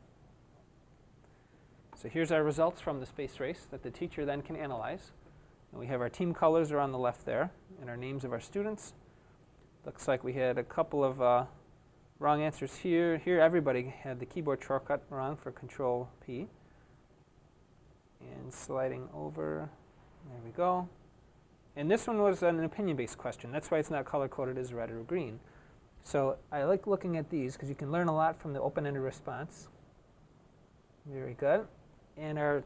So here's our results from the space race that the teacher then can analyze. And we have our team colors are on the left there, and our names of our students. Looks like we had a couple of wrong answers here. Here everybody had the keyboard shortcut wrong for Control P. And sliding over, there we go. And this one was an opinion-based question. That's why it's not color-coded as red or green. So I like looking at these because you can learn a lot from the open-ended response. Very good. And our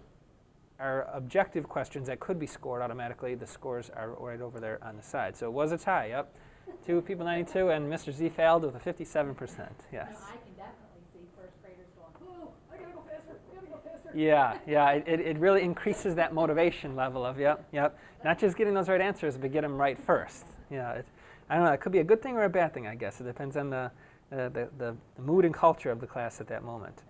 objective questions that could be scored automatically, the scores are right over there on the side. So it was a tie, yep. 2 people 92, and Mr. Z failed with a 57%, yes. No, I can definitely see first graders going, oh, I gotta go faster, I gotta go faster. Yeah, it really increases that motivation level of, yep. Not just getting those right answers, but get them right first. Yeah, I don't know, it could be a good thing or a bad thing, I guess. It depends on the mood and culture of the class at that moment.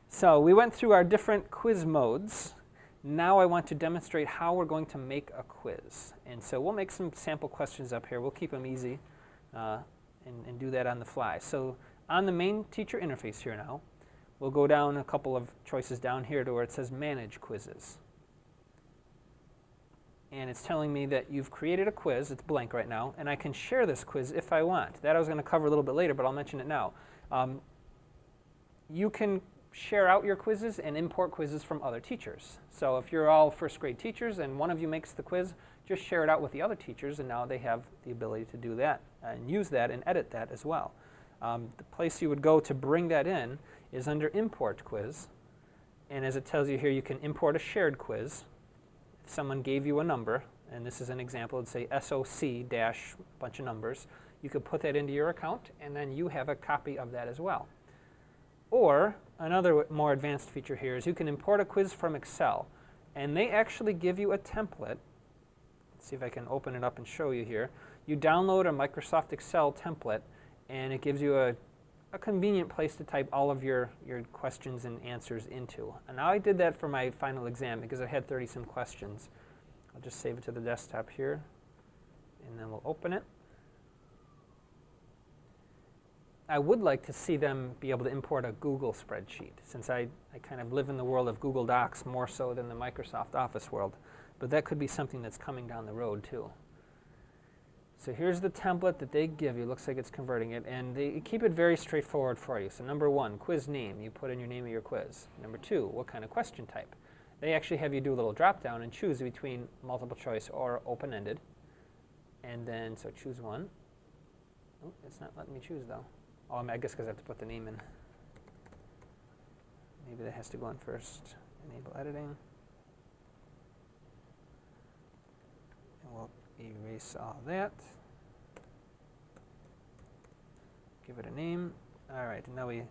So we went through our different quiz modes. Now I want to demonstrate how we're going to make a quiz. And so we'll make some sample questions up here. We'll keep them easy and do that on the fly. So on the main teacher interface here now, we'll go down a couple of choices down here to where it says Manage Quizzes. And it's telling me that you've created a quiz. It's blank right now. And I can share this quiz if I want. That I was going to cover a little bit later, but I'll mention it now. You can share out your quizzes and import quizzes from other teachers. So if you're all first grade teachers and one of you makes the quiz, just share it out with the other teachers, and now they have the ability to do that and use that and edit that as well. The place you would go to bring that in is under Import Quiz. And as it tells you here, you can import a shared quiz. If someone gave you a number, and this is an example, it'd say SOC dash bunch of numbers, you could put that into your account, and then you have a copy of that as well. Or another more advanced feature here is you can import a quiz from Excel, and they actually give you a template. Let's see if I can open it up and show you here. You download a Microsoft Excel template, and it gives you a convenient place to type all of your questions and answers into. And now I did that for my final exam because I had 30-some questions. I'll just save it to the desktop here. and then we'll open it. I would like to see them be able to import a Google spreadsheet, since I kind of live in the world of Google Docs more so than the Microsoft Office world. But that could be something that's coming down the road too. So here's the template that they give you. Looks like it's converting it, and they keep it very straightforward for you. So number 1, quiz name. You put in your name of your quiz. Number 2, what kind of question type. They actually have you do a little drop down and choose between multiple choice or open-ended. And then, so choose one. Oh, it's not letting me choose though. Oh, I guess because I have to put the name in. Maybe that has to go in first. Enable editing. And we'll erase all that. Give it a name. All right, and now we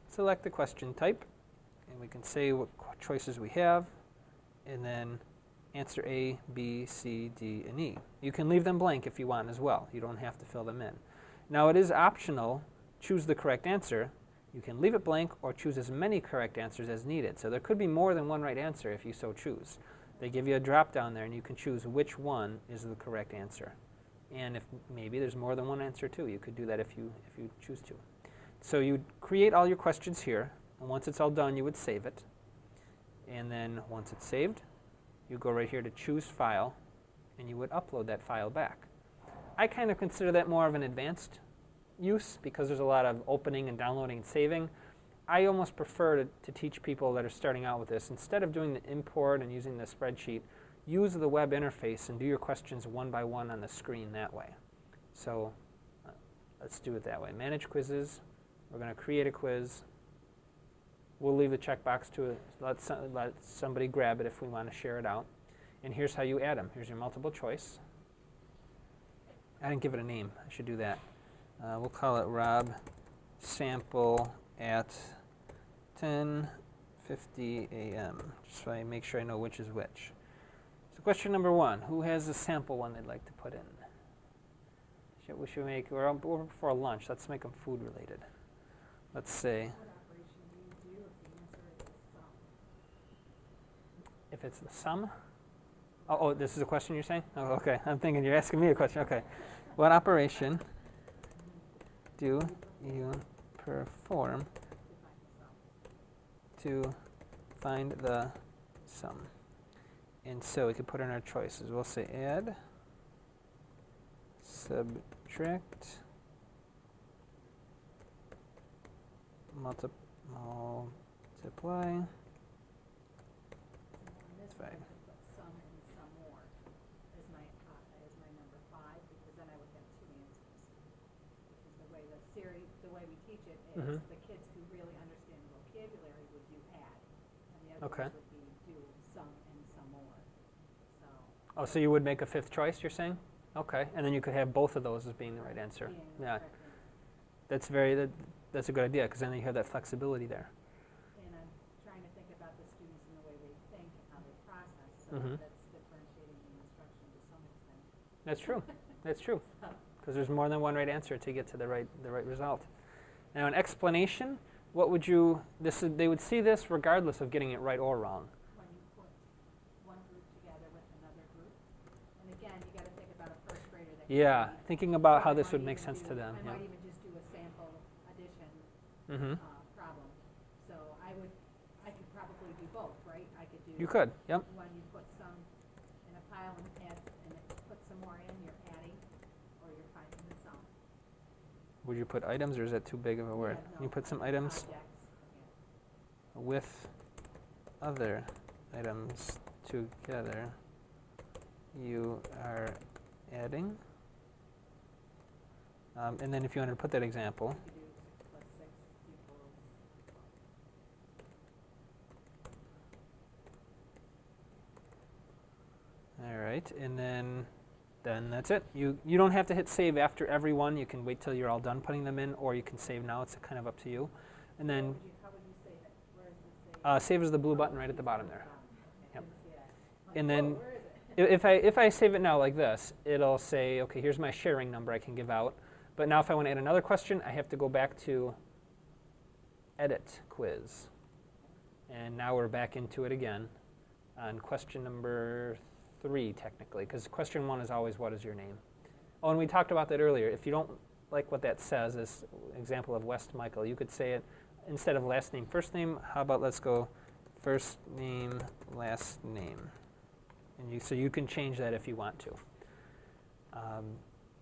select the question type, and we can say what choices we have, and then answer A, B, C, D, and E. You can leave them blank if you want as well. You don't have to fill them in. Now it is optional. Choose the correct answer. You can leave it blank or choose as many correct answers as needed. So there could be more than one right answer if you so choose. They give you a drop down there and you can choose which one is the correct answer. And if maybe there's more than one answer too, you could do that if you choose to. So you create all your questions here, and once it's all done you would save it. And then once it's saved, you go right here to choose file, and you would upload that file back. I kind of consider that more of an advanced use because there's a lot of opening and downloading and saving. I almost prefer to teach people that are starting out with this, instead of doing the import and using the spreadsheet, use the web interface and do your questions one by one on the screen that way. So let's do it that way. Manage quizzes. We're going to create a quiz. We'll leave the checkbox to let somebody grab it if we want to share it out. And here's how you add them. Here's your multiple choice. I didn't give it a name. I should do that. We'll call it Rob Sample at 10:50 a.m. just so I make sure I know which is which. So question number 1, who has a sample one they'd like to put in? We should make, we're before lunch, let's make them food related. Let's say, What operation do you do if the answer is a sum? if it's the sum? Oh, this is a question you're saying? Oh, okay. I'm thinking you're asking me a question. Okay. What operation do you perform to find the sum? And so we could put in our choices. We'll say add, subtract, multiply. Fine. Sum and sum more as my number 5, because then I would have 2 answers. Because the way we teach it is the kids who really understand the vocabulary would do add, and the other ones would be do sum and sum more. So. Oh, so you would make a 5th choice, you're saying? Okay, and then you could have both of those as being the right answer. Yeah, that's that's a good idea, because then you have that flexibility there. And I'm trying to think about the students and the way they think and how they process, so that's differentiating the instruction to some extent. That's true. That's true. Because there's more than one right answer to get to the right result. Now, an explanation, what would you? They would see this regardless of getting it right or wrong. When you put one group together with another group, and again, you got to think about a first grader that. Yeah, thinking about how this would make sense to them. I might even just do a sample addition problem. So I could probably do both, right? I could do. You could. Yep. When you put some in a pile and add, and put some more in, you're adding, or you're finding the sum. Would you put items, or is that too big of a word? Yeah, no, you put some items objects, with other items together. You are adding. And then if you wanted to put that example. You do 6 plus 6 equals. All right, and then that's it. You don't have to hit save after every one. You can wait till you're all done putting them in, or you can save now. It's kind of up to you. And then How would you save it? Where is the save? save is the blue button right at the bottom there. Okay, Yep. didn't see that. And then Where is it? if I save it now like this, it'll say, okay, here's my sharing number I can give out. But now if I want to add another question, I have to go back to edit quiz. And now we're back into it again on question number 3, technically, because question 1 is always what is your name. Oh, and we talked about that earlier. If you don't like what that says, this example of West Michael, you could say it instead of last name, first name. How about let's go first name, last name. And so you can change that if you want to.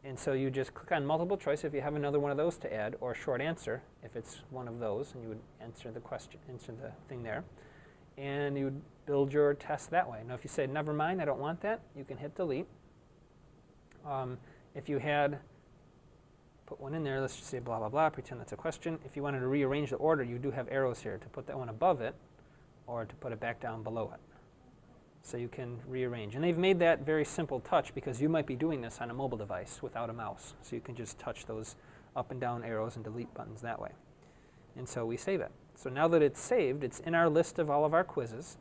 And so you just click on multiple choice if you have another one of those to add, or short answer if it's one of those, and you would answer the question, answer the thing there. And you would build your test that way. Now if you say, never mind, I don't want that, you can hit delete. If you had put one in there, let's just say blah, blah, blah, pretend that's a question. If you wanted to rearrange the order, you do have arrows here to put that one above it or to put it back down below it. So you can rearrange. And they've made that very simple touch because you might be doing this on a mobile device without a mouse. So you can just touch those up and down arrows and delete buttons that way. And so we save it. So now that it's saved, it's in our list of all of our quizzes.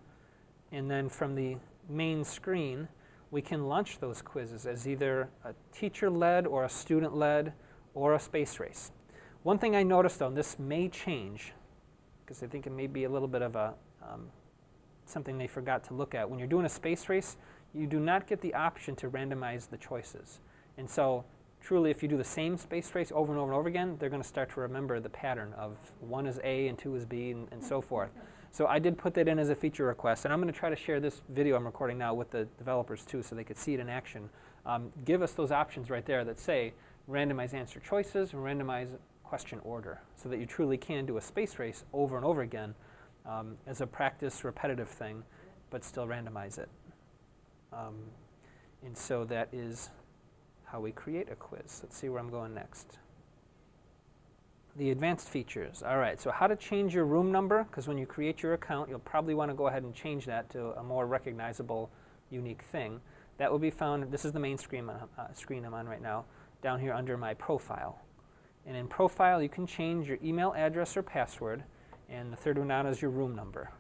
And then from the main screen, we can launch those quizzes as either a teacher-led or a student-led or a space race. One thing I noticed, though, and this may change, because I think it may be a little bit of a something they forgot to look at. When you're doing a space race, you do not get the option to randomize the choices. And so truly, if you do the same space race over and over and over again, they're going to start to remember the pattern of 1 is A and 2 is B and so forth. So I did put that in as a feature request, and I'm going to try to share this video I'm recording now with the developers too so they could see it in action. Give us those options right there that say randomize answer choices and randomize question order so that you truly can do a space race over and over again as a practice repetitive thing, but still randomize it. And so that is how we create a quiz. Let's see where I'm going next. The advanced features. All right, so how to change your room number, because when you create your account, you'll probably want to go ahead and change that to a more recognizable, unique thing. That will be found, this is the main screen I'm on right now, down here under my profile. And in profile, you can change your email address or password, and the third one down is your room number.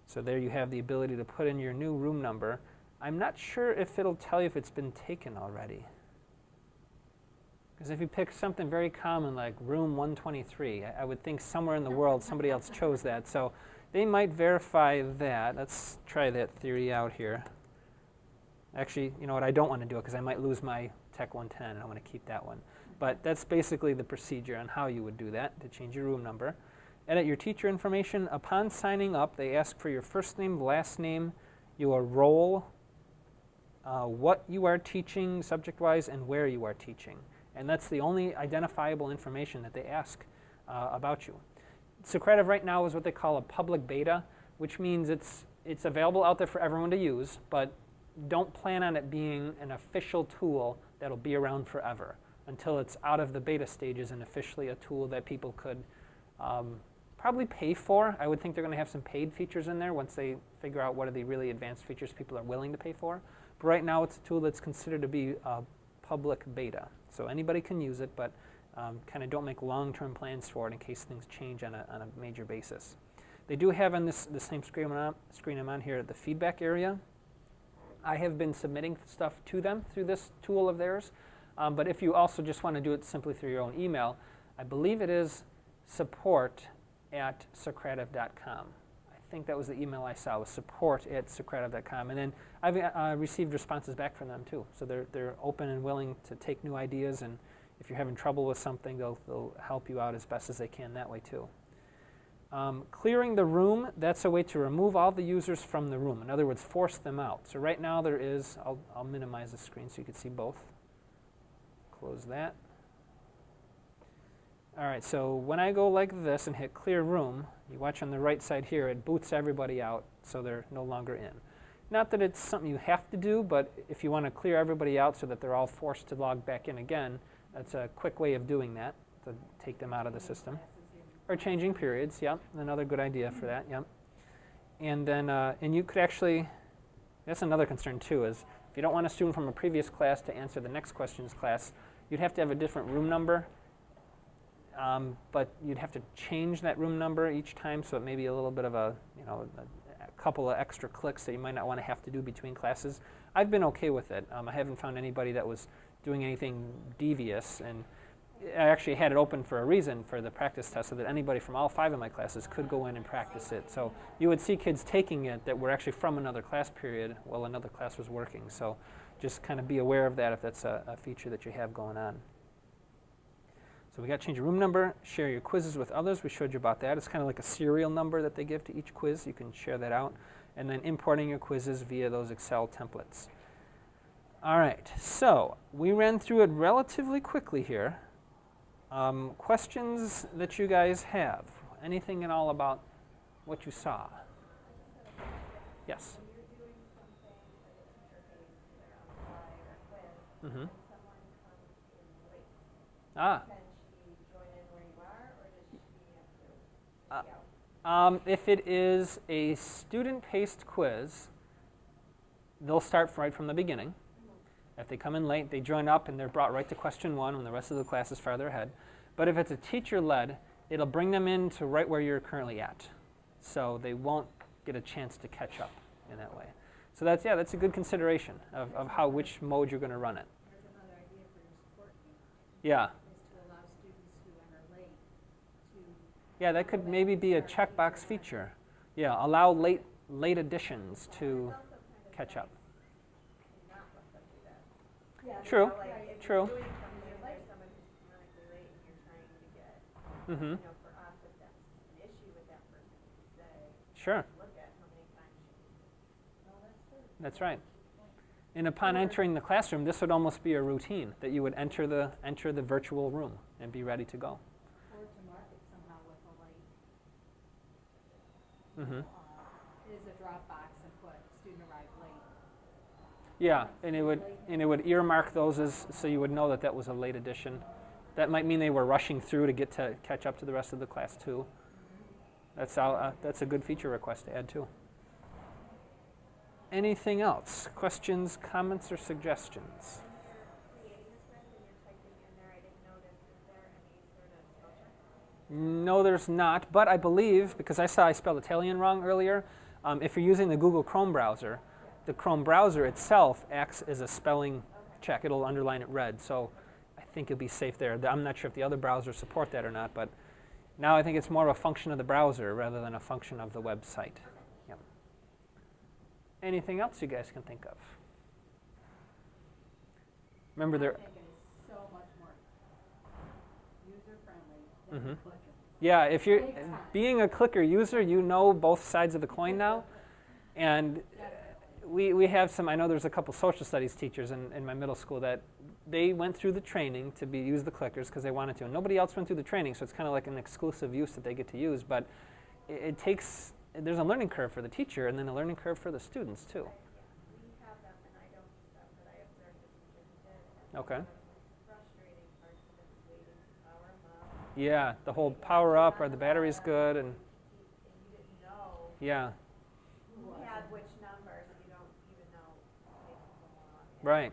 So there you have the ability to put in your new room number. I'm not sure if it'll tell you if it's been taken already. Because if you pick something very common like room 123, I would think somewhere in the world somebody else chose that. So they might verify that. Let's try that theory out here. Actually, you know what, I don't want to do it because I might lose my Tech 110 and I want to keep that one. But that's basically the procedure on how you would do that to change your room number. Edit your teacher information. Upon signing up, they ask for your first name, last name, your role, what you are teaching subject-wise, and where you are teaching. And that's the only identifiable information that they ask about you. Socrative right now is what they call a public beta, which means it's available out there for everyone to use, but don't plan on it being an official tool that'll be around forever until it's out of the beta stages and officially a tool that people could probably pay for. I would think they're going to have some paid features in there once they figure out what are the really advanced features people are willing to pay for. But right now it's a tool that's considered to be public beta. So anybody can use it, but kind of don't make long-term plans for it in case things change on a major basis. They do have on the same screen I'm on here the feedback area. I have been submitting stuff to them through this tool of theirs, but if you also just want to do it simply through your own email, I believe it is support@socrative.com. I think that was the email I saw, was support@socrative.com. And then I've received responses back from them too. So they're open and willing to take new ideas, and if you're having trouble with something, they'll help you out as best as they can that way too. Clearing the room, that's a way to remove all the users from the room. In other words, force them out. So right now there is, I'll minimize the screen so you can see both. Close that. All right, so when I go like this and hit clear room, you watch on the right side here, it boots everybody out so they're no longer in. Not that it's something you have to do, but if you want to clear everybody out so that they're all forced to log back in again, that's a quick way of doing that, to take them out of the system. Or changing periods, yep, another good idea for that, yep. And then, and you could actually, that's another concern too, is if you don't want a student from a previous class to answer the next question's class, you'd have to have a different room number. But you'd have to change that room number each time, so it may be a little bit of a couple of extra clicks that you might not want to have to do between classes. I've been okay with it. I haven't found anybody that was doing anything devious, and I actually had it open for a reason for the practice test so that anybody from all 5 of my classes could go in and practice it. So you would see kids taking it that were actually from another class period while another class was working. So just kind of be aware of that if that's a feature that you have going on. So we got to change your room number, share your quizzes with others. We showed you about that. It's kind of like a serial number that they give to each quiz. You can share that out. And then importing your quizzes via those Excel templates. All right, so we ran through it relatively quickly here. Questions that you guys have? Anything at all about what you saw? Yes? When you're doing something that a teacher pays either on the fly or a quiz, Mm-hmm. and someone comes in late, Ah. can she join in where you are, or does she have to be out? If it is a student-paced quiz, they'll start right from the beginning. If they come in late, they join up and they're brought right to question 1 when the rest of the class is farther ahead. But if it's a teacher-led, it'll bring them in to right where you're currently at. So they won't get a chance to catch up in that way. So that's a good consideration of which mode you're going to run it. There's another idea for your support team, Yeah. is to allow students who enter late to. Yeah, that could maybe be a checkbox feature. Yeah, allow late additions to catch up. Not let them do that. Yeah, True, you know, like if true. you're doing something, if there's someone who's chronically late and you're trying to get, Mm-hmm. you know, for us, if that's an issue with that person, we can say, Sure. look at how many times she. No, that's true. That's right. And upon entering the classroom, this would almost be a routine that you would enter the virtual room and be ready to go. Or to mark it somehow with a light. Mm-hmm. Is a Dropbox and put student arrived late. Yeah, and it would earmark those as so you would know that was a late addition. That might mean they were rushing through to catch up to the rest of the class too. That's a good feature request to add too. Anything else? Questions, comments, or suggestions? Creating this with and you're typing in there, I didn't notice, is there any sort of spell check? No, there's not, but I believe, because I spelled Italian wrong earlier, if you're using the Google Chrome browser, the Chrome browser itself acts as a spelling check. It'll underline it red, so I think you'll be safe there. I'm not sure if the other browsers support that or not, but now I think it's more of a function of the browser rather than a function of the website. Yep. Anything else you guys can think of? Remember I there. think it is so much more user-friendly than Mhm. Clicker. Yeah, if you're Big time. being a clicker user, you know both sides of the coin now. And we have some, I know there's a couple social studies teachers in my middle school that they went through the training to use the clickers because they wanted to. And nobody else went through the training, so it's kind of like an exclusive use that they get to use. But there's a learning curve for the teacher and then a learning curve for the students too. We have them, and I don't use them, but I observed the teacher who did. And Okay. one of the most frustrating parts of it was waiting to power them up. Yeah, the whole power up or the battery's good and And you didn't know yeah, who had which number, so you don't even know it's taking so long. And right.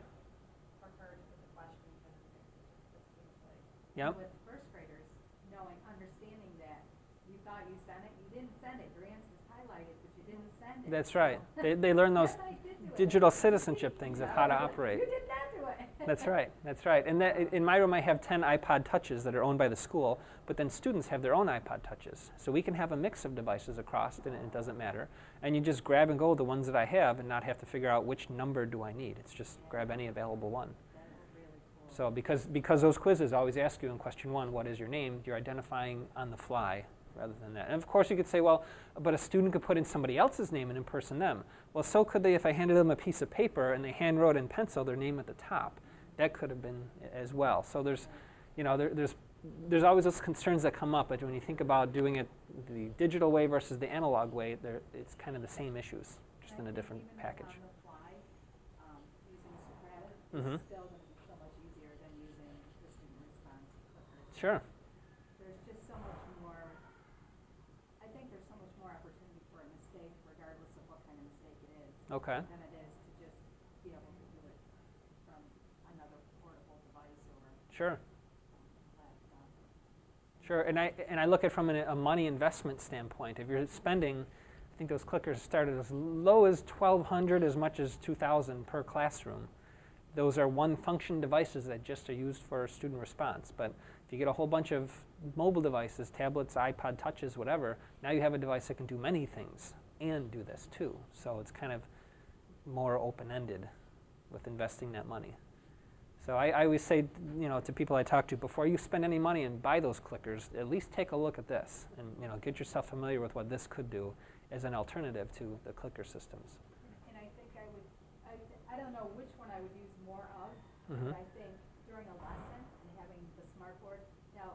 For her to put the questions in, it just seems like. Yep. With first graders, understanding that you thought you sent it, you didn't send it, your answer's highlighted, but you didn't send it. That's right. They learn those Yes, I did do it. digital citizenship things of how to operate. You did not do it. That's right. That's right. And in my room, I have 10 iPod Touches that are owned by the school, but then students have their own iPod Touches. So we can have a mix of devices across, and it doesn't matter. And you just grab and go the ones that I have and not have to figure out which number do I need. It's just grab any available one. That was really cool. So because those quizzes always ask you in question 1, what is your name, you're identifying on the fly rather than that. And of course you could say, well, but a student could put in somebody else's name and impersonate them. Well, so could they if I handed them a piece of paper and they hand wrote in pencil their name at the top. That could have been as well. So there's always those concerns that come up, but when you think about doing it the digital way versus the analog way, it's kind of the same issues, just in a different package. On the fly, using Socrative Mhm. is still going to be so much easier than using the student response clickers. Sure. There's just so much more, I think there's so much more opportunity for a mistake regardless of what kind of mistake it is. Okay. Than it is to just be able to do it from another portable device or Sure. laptop. Sure, and I look at it from a money investment standpoint. If you're spending, I think those clickers started as low as $1,200, as much as $2,000 per classroom. Those are one-function devices that just are used for student response. But if you get a whole bunch of mobile devices, tablets, iPod Touches, whatever, now you have a device that can do many things and do this too. So it's kind of more open-ended with investing that money. So I always say, to people I talk to, before you spend any money and buy those clickers, at least take a look at this and get yourself familiar with what this could do as an alternative to the clicker systems. And I think I don't know which one I would use more of, Mm-hmm. but I think during a lesson and having the smart board, now,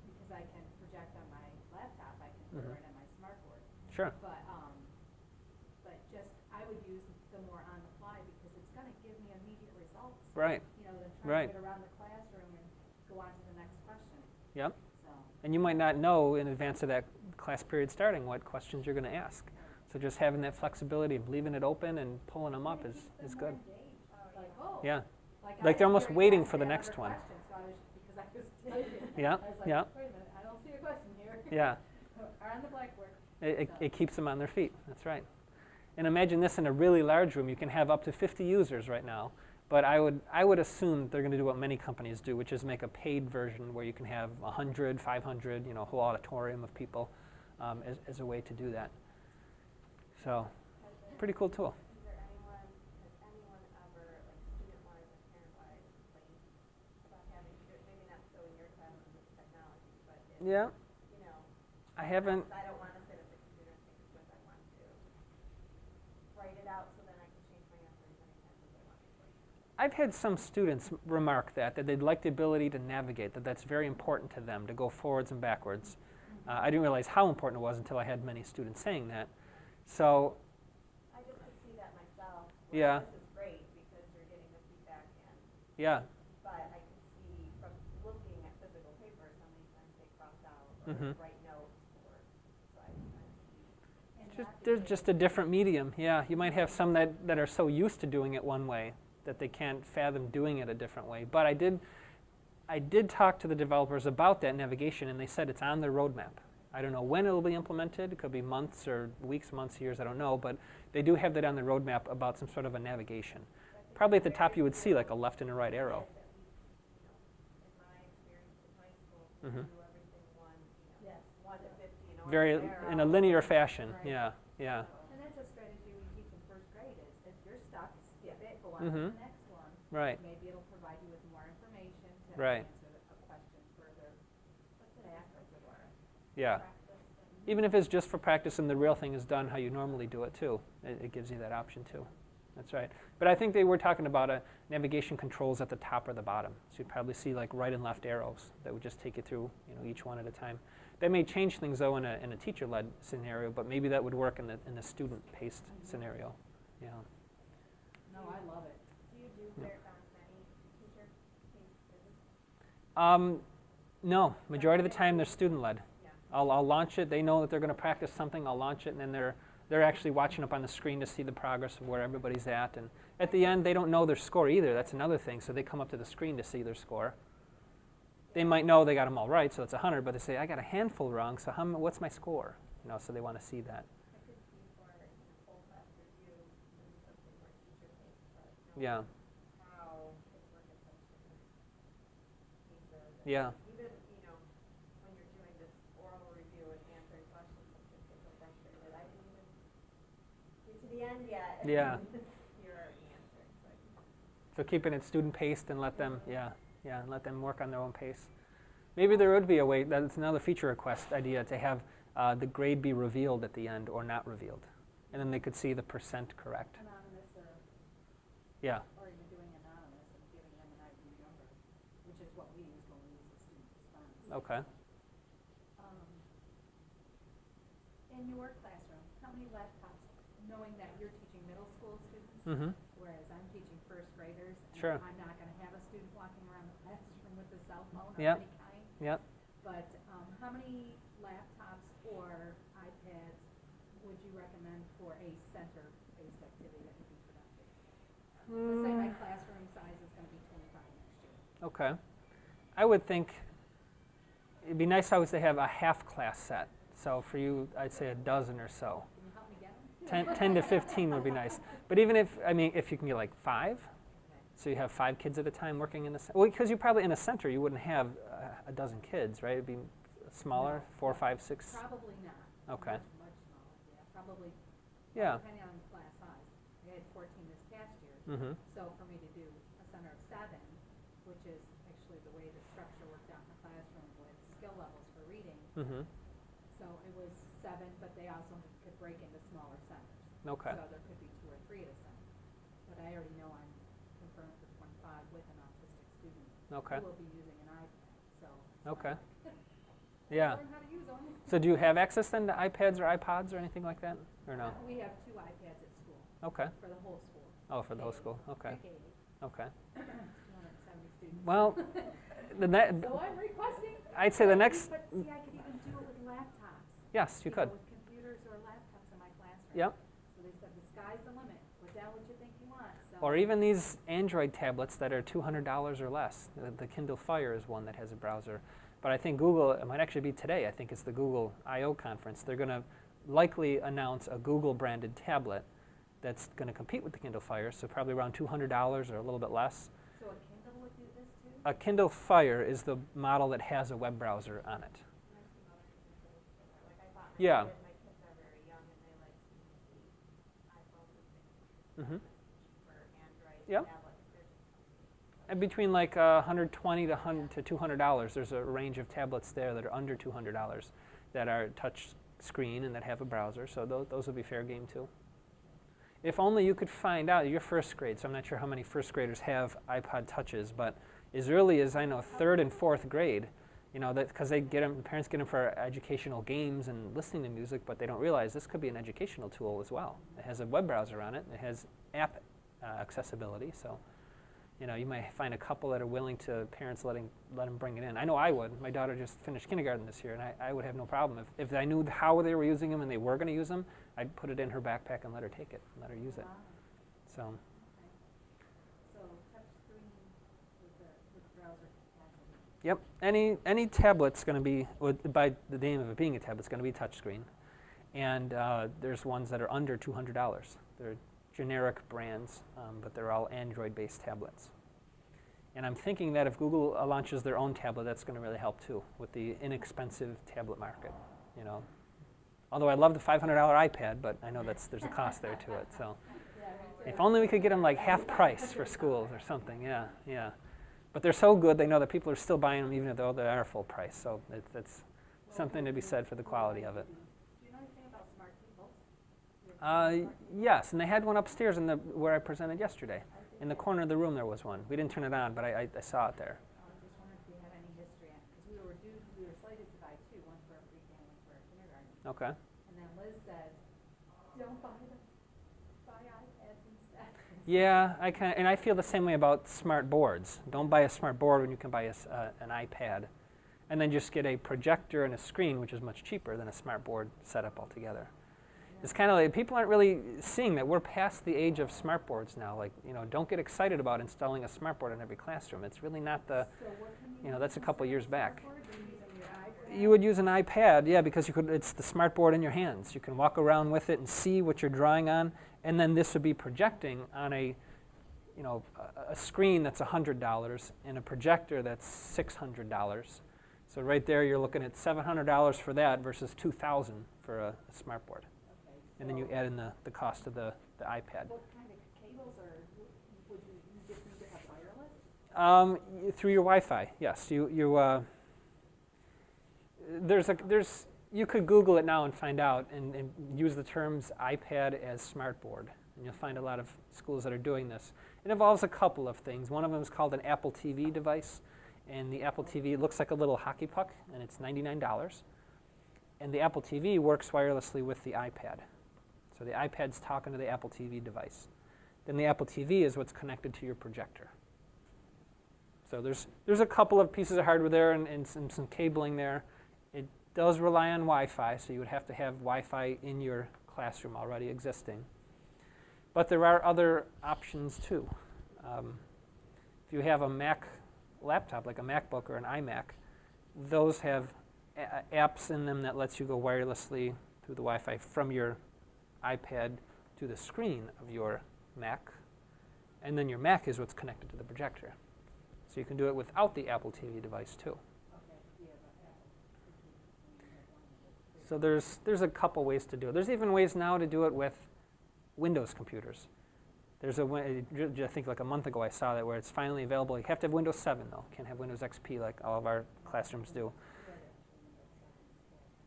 because I can project on my laptop, I can put Mm-hmm. it on my smart board. Sure. But just, I would use the more on the fly because it's going to give me immediate results. Right. Than Right. trying to get around the classroom and go on to the next question. Yep. So. And you might not know in advance of that class period starting what questions you're going to ask. So just having that flexibility of leaving it open and pulling them up is good. Yeah. Like they're almost waiting for the next one. Yeah. Yeah. Wait a minute, I don't see a question here. Yeah. Or on the blackboard. It keeps them on their feet. That's right. And imagine this in a really large room. You can have up to 50 users right now. But I would assume they're going to do what many companies do, which is make a paid version where you can have 100, 500, a whole auditorium of people as a way to do that. So, pretty cool tool. Has anyone ever, like student-wise or parent-wise, complained about having to do it? Maybe not so in your class with this technology, but if, Yeah. I haven't. I don't want to sit at the computer and take a quiz. I want to write it out so then I can change my answer as many times as I want before. I've had some students remark that they'd like the ability to navigate, that's very important to them, to go forwards and backwards. I didn't realize how important it was until I had many students saying that. So, I just could see that myself. Yeah. This is great because you're getting the feedback in. yeah. But I could see from looking at physical papers how many times they cross out or Mhm. write notes or so I see. There's just a different medium. Yeah, you might have some that are so used to doing it one way that they can't fathom doing it a different way. But I did talk to the developers about that navigation, and they said it's on their roadmap. I don't know when it'll be implemented. It could be months or weeks, months, years, I don't know. But they do have that on their roadmap about some sort of a navigation. Probably at the top you would see like a left and a right arrow. In my experience in high school, we Mhm. do everything one, Yes. 1 to 50 in order. Very in a linear fashion. Right. Yeah, yeah. And that's a strategy we teach in first grade is if you're stuck, skip it, go on Mhm. to the next one. Right. Maybe it'll provide you with more information to Right. answer a question further back or Yeah. Even if it's just for practice and the real thing is done how you normally do it too. It gives you that option too. That's right. But I think they were talking about navigation controls at the top or the bottom. So you'd probably see like right and left arrows that would just take you through each one at a time. That may change things though in a teacher-led scenario, but maybe that would work in the student-paced scenario. Yeah. No, I love it. Do you do Yeah. many teacher-based quizzes? No, majority of the time they're student-led. Yeah. I'll launch it. They know that they're going to practice something. I'll launch it, and then they're actually watching up on the screen to see the progress of where everybody's at. And at the end, they don't know their score either. That's another thing. So they come up to the screen to see their score. They might know they got them all right, so it's 100. But they say, I got a handful wrong. So what's my score? So they want to see that. I could see for full class review, maybe something more teacher-based, but Yeah. how it's worked at such different pieces. And Yeah. even, when you're doing this oral review and answering questions, some kids get so frustrated. I didn't even get to the end yet. Yeah. You're already answering. So I can So keeping it student-paced and let them, and let them work on their own pace. Maybe there would be a way, that's another feature request idea, to have the grade be revealed at the end or not revealed. And then they could see the percent correct. Anonymous Yeah. or even doing anonymous and giving them an ID number, which is what we use when we use the student response. Okay. In your classroom, how many laptops, knowing that you're teaching middle school students, Mm-hmm. whereas I'm teaching first graders, and Sure. I'm not going to have a student walking around the classroom with a cell phone of Yep. any kind. Yep. But how many laptops or iPads would you recommend for a center-based activity that would be productive? Let's say my classroom size is going to be 25 next year. Okay. I would think it'd be nice always to have a half class set. So for you, I'd say a dozen or so. Can you help me get them? 10 to 15 would be nice. But even if you can get like 5, so you have 5 kids at a time working in the center. Well, because you probably in a center, you wouldn't have a dozen kids, right? It'd be smaller, 4, 5, 6. Probably not. Okay. Much smaller, yeah. Probably, Yeah. depending on class size. I had 14 this past year. Mm-hmm. So for me to do a center of 7, which is actually the way the structure worked out in the classroom with skill levels for reading. Mm-hmm. So it was 7, but they also could break into smaller centers. Okay. So there could be 2 or 3 at a center. But I already know I'm confirmed for 25 with an autistic student Okay. who will be using an iPad. So Okay. Yeah. learn how to use them. So do you have access then to iPads or iPods or anything like that? Or no? We have 2 iPads at school Okay. for the whole school. Oh, for the whole school. Okay. K-8, Okay. 270 students. Well, so I'm requesting. I'd say the next. But see, I could even do it with laptops. Yes, you could. Know, with computers or laptops in my classroom. Yep. So they said the sky's the limit. Put down what you think you want. So Or even these Android tablets that are $200 or less. The Kindle Fire is one that has a browser. But I think Google, it might actually be today, I think it's the Google I/O conference. They're going to likely announce a Google-branded tablet that's going to compete with the Kindle Fire, so probably around $200 or a little bit less. So a Kindle would do this too? A Kindle Fire is the model that has a web browser on it. Like I bought Yeah. my kids are very young and they like to use the iPhones and things Mm-hmm. for Android Yep. tablets. And between like $120 to $200, there's a range of tablets there that are under $200 that are touch screen and that have a browser, so those would be fair game too. If only you could find out, you're first grade, so I'm not sure how many first graders have iPod touches, but as early as I know, 3rd and 4th grade, you know, that because they get them, parents get them for educational games and listening to music, but they don't realize this could be an educational tool as well. It has a web browser on it, it has app accessibility, so you know, you might find a couple that are willing to, parents let them bring it in. I know I would. My daughter just finished kindergarten this year, and I would have no problem. If I knew how they were using them and they were going to use them, I'd put it in her backpack and let her take it, and let her use it. Wow. So, Okay. So touch screen with browser capacity. yep, any tablet's going to be, by the name of it being a tablet, it's going to be touchscreen. And there's ones that are under $200. They're generic brands, but they're all Android-based tablets. And I'm thinking that if Google launches their own tablet, that's going to really help too with the inexpensive tablet market. You know, although I love the $500 iPad, but I know there's a cost there to it. So, if only we could get them like half price for schools or something. Yeah, yeah. But they're so good, they know that people are still buying them even though they are full price. So that's something to be said for the quality of it. Do you know anything about smart tables? Yes, and they had one upstairs in where I presented yesterday. In the corner of the room there was one. We didn't turn it on, but I saw it there. I just wondered if you had any history on it, because we were slated to buy 2, one for a pre-K and one for a kindergarten. Okay. And then Liz says, don't buy them, buy iPads instead. Yeah, and I feel the same way about smart boards. Don't buy a smart board when you can buy an iPad. And then just get a projector and a screen, which is much cheaper than a smart board setup altogether. It's kind of like people aren't really seeing that we're past the age of smart boards now. Like, you know, don't get excited about installing a smart board in every classroom. It's really not the, So what can you know, that's a couple years back. Are you using your iPad? You would use an iPad, yeah, because it's the smart board in your hands. You can walk around with it and see what you're drawing on, and then this would be projecting on a screen that's $100 and a projector that's $600. So right there, you're looking at $700 for that versus $2,000 for a smart board. Okay, And then you add in the cost of the iPad. what kind of cables would you just need to have wireless? Through your Wi-Fi, yes. You could Google it now and find out and use the terms iPad as smart board. And you'll find a lot of schools that are doing this. It involves a couple of things. One of them is called an Apple TV device. And the Apple TV looks like a little hockey puck, and it's $99. And the Apple TV works wirelessly with the iPad. So the iPad's talking to the Apple TV device. Then the Apple TV is what's connected to your projector. So there's a couple of pieces of hardware there and some cabling there. It does rely on Wi-Fi, so you would have to have Wi-Fi in your classroom already existing. But there are other options too. If you have a Mac laptop, like a MacBook or an iMac, those have apps in them that lets you go wirelessly through the Wi-Fi from your iPad to the screen of your Mac, and then your Mac is what's connected to the projector. So you can do it without the Apple TV device too. Okay, we have an Apple. So there's a couple ways to do it. There's even ways now to do it with Windows computers. There's I think like a month ago I saw that where it's finally available. You have to have Windows 7 though. Can't have Windows XP like all of our classrooms do.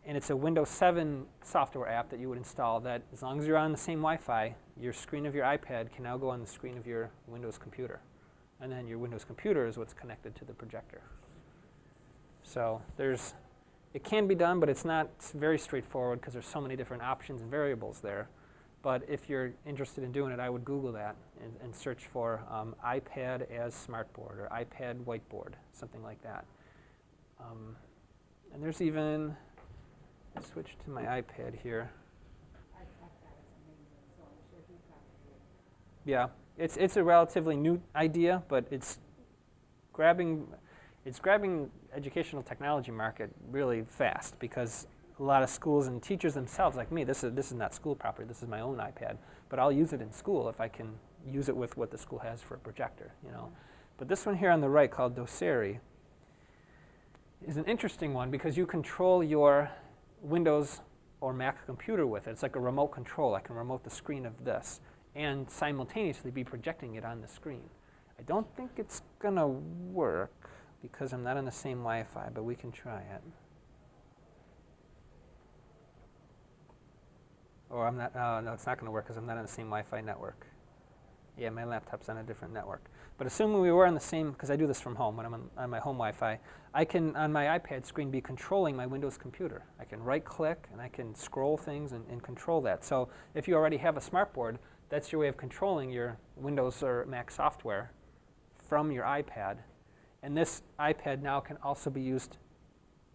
And it's a Windows 7 software app that you would install that as long as you're on the same Wi-Fi, your screen of your iPad can now go on the screen of your Windows computer. And then your Windows computer is what's connected to the projector. So it can be done, but it's very straightforward because there's so many different options and variables there. But if you're interested in doing it, I would Google that and search for iPad as smartboard or iPad whiteboard, something like that. And there's even, I switch to my iPad here. Yeah, it's a relatively new idea, but it's grabbing educational technology market really fast because a lot of schools and teachers themselves, like me, this is not school property, this is my own iPad, but I'll use it in school if I can use it with what the school has for a projector, you know. But this one here on the right called Doceri is an interesting one because you control your Windows or Mac computer with it. It's like a remote control. I can remote the screen of this and simultaneously be projecting it on the screen. I don't think it's gonna work because I'm not on the same Wi-Fi, but we can try it. Or I'm not, no, it's not going to work because I'm not on the same Wi-Fi network. Yeah, my laptop's on a different network. But assuming we were on the same, because I do this from home when I'm on my home Wi-Fi, I can, on my iPad screen, be controlling my Windows computer. I can right-click and I can scroll things and control that. So if you already have a smartboard, that's your way of controlling your Windows or Mac software from your iPad. And this iPad now can also be used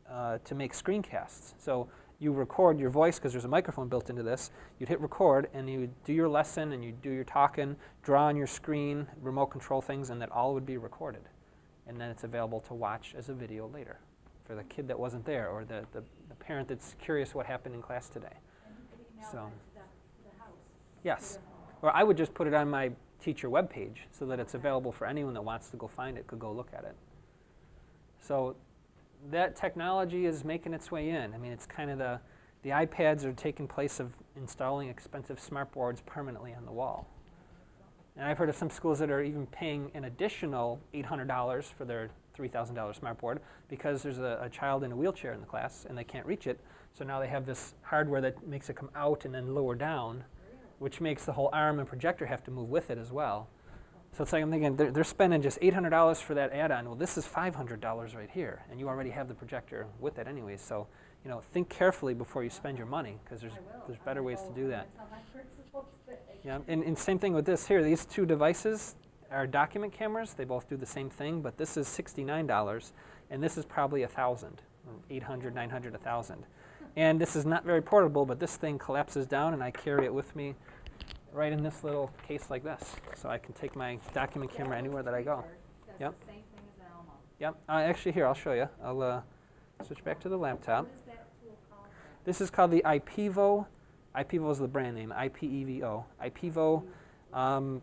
to make screencasts. So you record your voice because there's a microphone built into this. You'd hit record and you do your lesson and you do your talking, draw on your screen, remote control things, and that all would be recorded. And then it's available to watch as a video later for the kid that wasn't there or the parent that's curious what happened in class today. And you could email So, the house. yes. Or I would just put it on my teacher webpage so that it's available for anyone that wants to go find it, could go look at it. So that technology is making its way in. I mean, it's kind of the iPads are taking place of installing expensive smartboards permanently on the wall. And I've heard of some schools that are even paying an additional $800 for their $3,000 smartboard because there's a child in a wheelchair in the class and they can't reach it. So now they have this hardware that makes it come out and then lower down, which makes the whole arm and projector have to move with it as well. So it's like I'm thinking they're spending just $800 for that add-on. Well, this is $500 right here, and you already have the projector with it anyway. So, you know, think carefully before you spend your money because there's better ways to do that. Yeah, and same thing with this here. These two devices are document cameras. They both do the same thing, but this is $69, and this is probably $1,000, $800, $900, $1,000. And this is not very portable, but this thing collapses down, and I carry it with me right in this little case like this. So I can take my document camera anywhere that I go. That's Yep. the same thing as Almo. Yep. Actually, here, I'll show you. I'll switch back to the laptop. What is that tool called? This is called the IPEVO. IPEVO is the brand name, IPEVO. IPEVO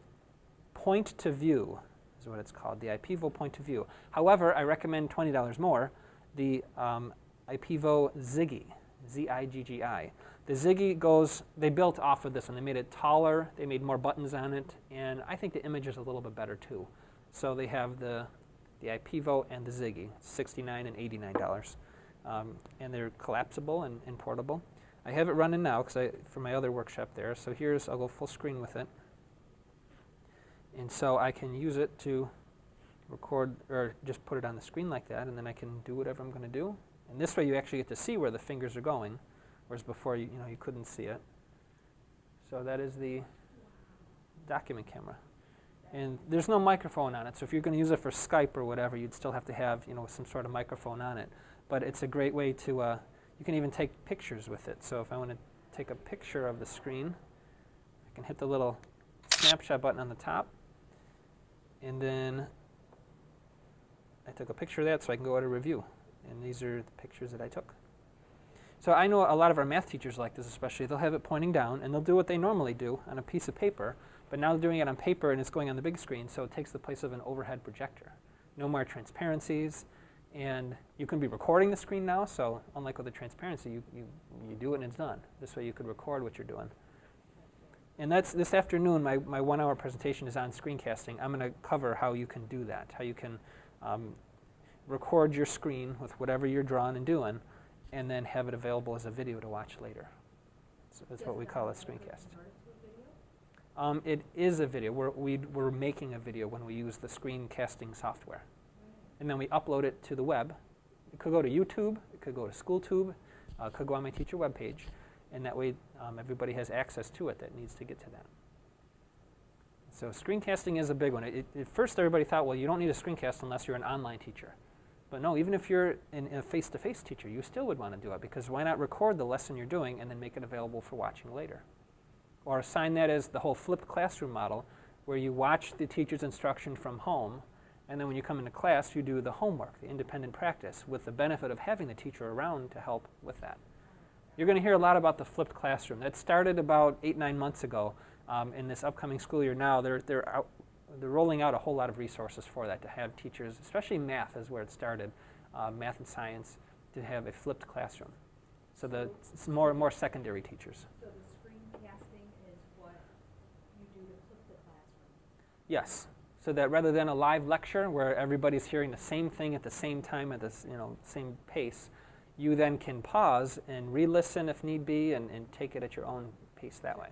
Point to View is what it's called, the IPEVO Point to View. However, I recommend $20 more, the IPEVO Ziggy, Z-I-G-G-I. The Ziggy they built off of this and they made it taller, they made more buttons on it, and I think the image is a little bit better too. So they have the IPEVO and the Ziggy, $69 and $89. And they're collapsible and portable. I have it running now for my other workshop there. So I'll go full screen with it. And so I can use it to record or just put it on the screen like that, and then I can do whatever I'm going to do. And this way you actually get to see where the fingers are going, whereas before you couldn't see it. So that is the document camera. And there's no microphone on it, so if you're going to use it for Skype or whatever, you'd still have to have some sort of microphone on it. But it's a great way to, you can even take pictures with it. So if I want to take a picture of the screen, I can hit the little snapshot button on the top, and then I took a picture of that so I can go at a review. And these are the pictures that I took. So I know a lot of our math teachers like this especially. They'll have it pointing down, and they'll do what they normally do on a piece of paper, but now they're doing it on paper and it's going on the big screen, so it takes the place of an overhead projector. No more transparencies, and you can be recording the screen now, so unlike with the transparency, you do it and it's done. This way you could record what you're doing. And that's this afternoon, my 1 hour presentation is on screencasting. I'm going to cover how you can do that, how you can record your screen with whatever you're drawing and doing, and then have it available as a video to watch later. So that's what we call a screencast. It is a video. We're making a video when we use the screencasting software. And then we upload it to the web. It could go to YouTube, it could go to SchoolTube, it could go on my teacher webpage, and that way everybody has access to it that needs to get to that. So screencasting is a big one. At first everybody thought, well, you don't need a screencast unless you're an online teacher. But no, even if you're a face-to-face teacher, you still would want to do it, because why not record the lesson you're doing and then make it available for watching later? Or assign that as the whole flipped classroom model, where you watch the teacher's instruction from home, and then when you come into class, you do the homework, the independent practice, with the benefit of having the teacher around to help with that. You're going to hear a lot about the flipped classroom. That started about 8-9 months ago. In this upcoming school year now, they're rolling out a whole lot of resources for that, to have teachers, especially math is where it started, math and science, to have a flipped classroom. So it's more secondary teachers. So the screencasting is what you do to flip the classroom? Yes. So that rather than a live lecture where everybody's hearing the same thing at the same time at the same pace, you then can pause and re-listen if need be, and take it at your own pace that way.